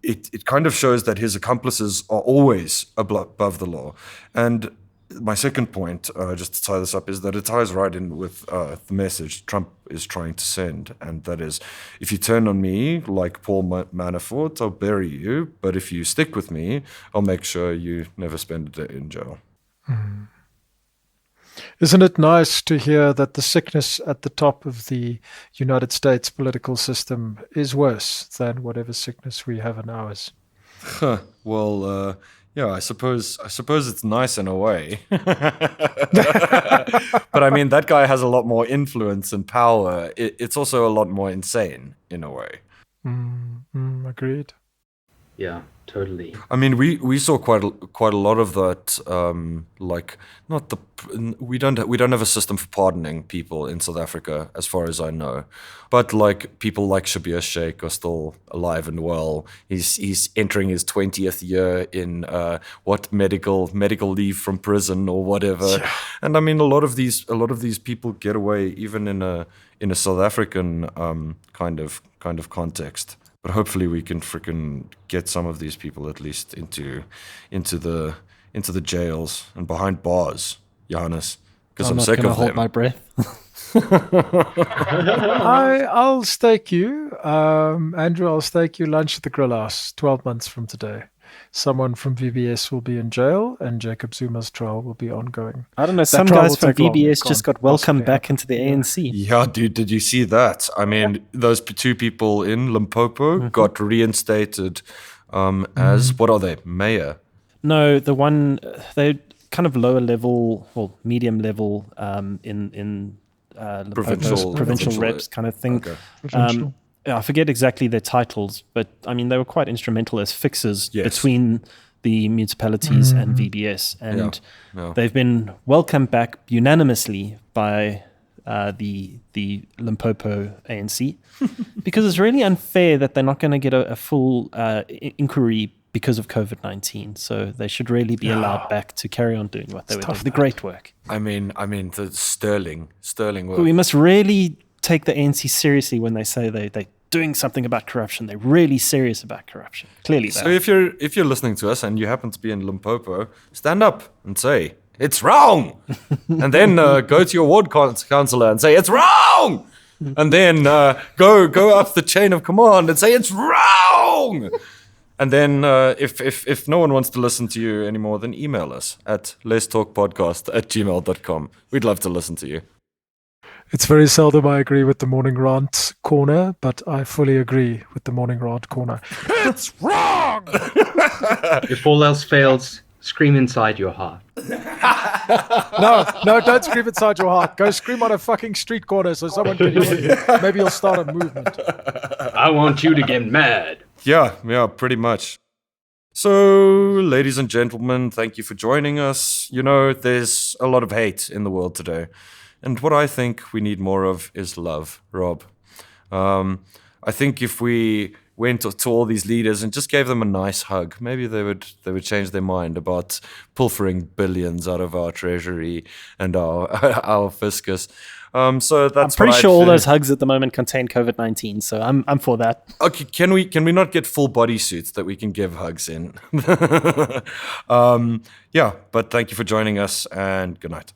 S8: it kind of shows that his accomplices are always above the law. And my second point, just to tie this up, is that it ties right in with the message Trump is trying to send. And that is, if you turn on me like Paul Manafort, I'll bury you. But if you stick with me, I'll make sure you never spend a day in jail.
S10: Mm. Isn't it nice to hear that the sickness at the top of the United States political system is worse than whatever sickness we have in ours?
S8: Well, yeah, I suppose it's nice in a way. But I mean, that guy has a lot more influence and power. It's also a lot more insane in a way.
S10: Agreed.
S11: Yeah, totally.
S8: I mean, we saw quite a lot of that. We don't have a system for pardoning people in South Africa, as far as I know. But like people like Shabir Sheikh are still alive and well. He's entering his 20th year in medical leave from prison or whatever. Yeah. And I mean, a lot of these people get away even in a South African kind of context. But hopefully we can freaking get some of these people at least into the jails and behind bars, Johannes, because I'm sick of them.
S9: I'm not going to hold my breath.
S10: I'll stake you, Andrew. I'll stake you lunch at the Grill House 12 months from today. Someone from VBS will be in jail, and Jacob Zuma's trial will be ongoing.
S9: I don't know. Some guys from VBS just got welcomed back into the ANC.
S8: Yeah, dude, did you see that? I mean, those 2 people in Limpopo got reinstated as, what are they, mayor?
S9: No, the one, they're kind of lower level, or medium level in provincial reps kind of thing. Okay. I forget exactly their titles, but I mean, they were quite instrumental as fixers between the municipalities and VBS. And they've been welcomed back unanimously by the Limpopo ANC because it's really unfair that they're not going to get a full inquiry because of COVID-19. So they should really be allowed back to carry on doing what they were doing. The great work.
S8: I mean, the sterling work.
S9: But we must really take the ANC seriously when they say they're doing something about corruption. They're really serious about corruption. Clearly,
S8: So if you're listening to us and you happen to be in Limpopo, stand up and say it's wrong, and then go to your ward councillor and say it's wrong, and then go up the chain of command and say it's wrong. And then if no one wants to listen to you anymore, then email us at letstalkpodcast@gmail.com. We'd love to listen to you.
S10: It's very seldom I agree with the Morning Rant corner, but I fully agree with the Morning Rant corner. It's wrong!
S11: If all else fails, scream inside your heart.
S10: No, don't scream inside your heart. Go scream on a fucking street corner so someone can hear you. Maybe you'll start a movement.
S11: I want you to get mad.
S8: Yeah, pretty much. So, ladies and gentlemen, thank you for joining us. You know, there's a lot of hate in the world today. And what I think we need more of is love, Rob. I think if we went to all these leaders and just gave them a nice hug, maybe they would change their mind about pilfering billions out of our treasury and our fiscus. So that's.
S9: I'm pretty sure all those hugs at the moment contain COVID-19, so I'm for that.
S8: Okay, can we not get full body suits that we can give hugs in? Yeah, but thank you for joining us and good night.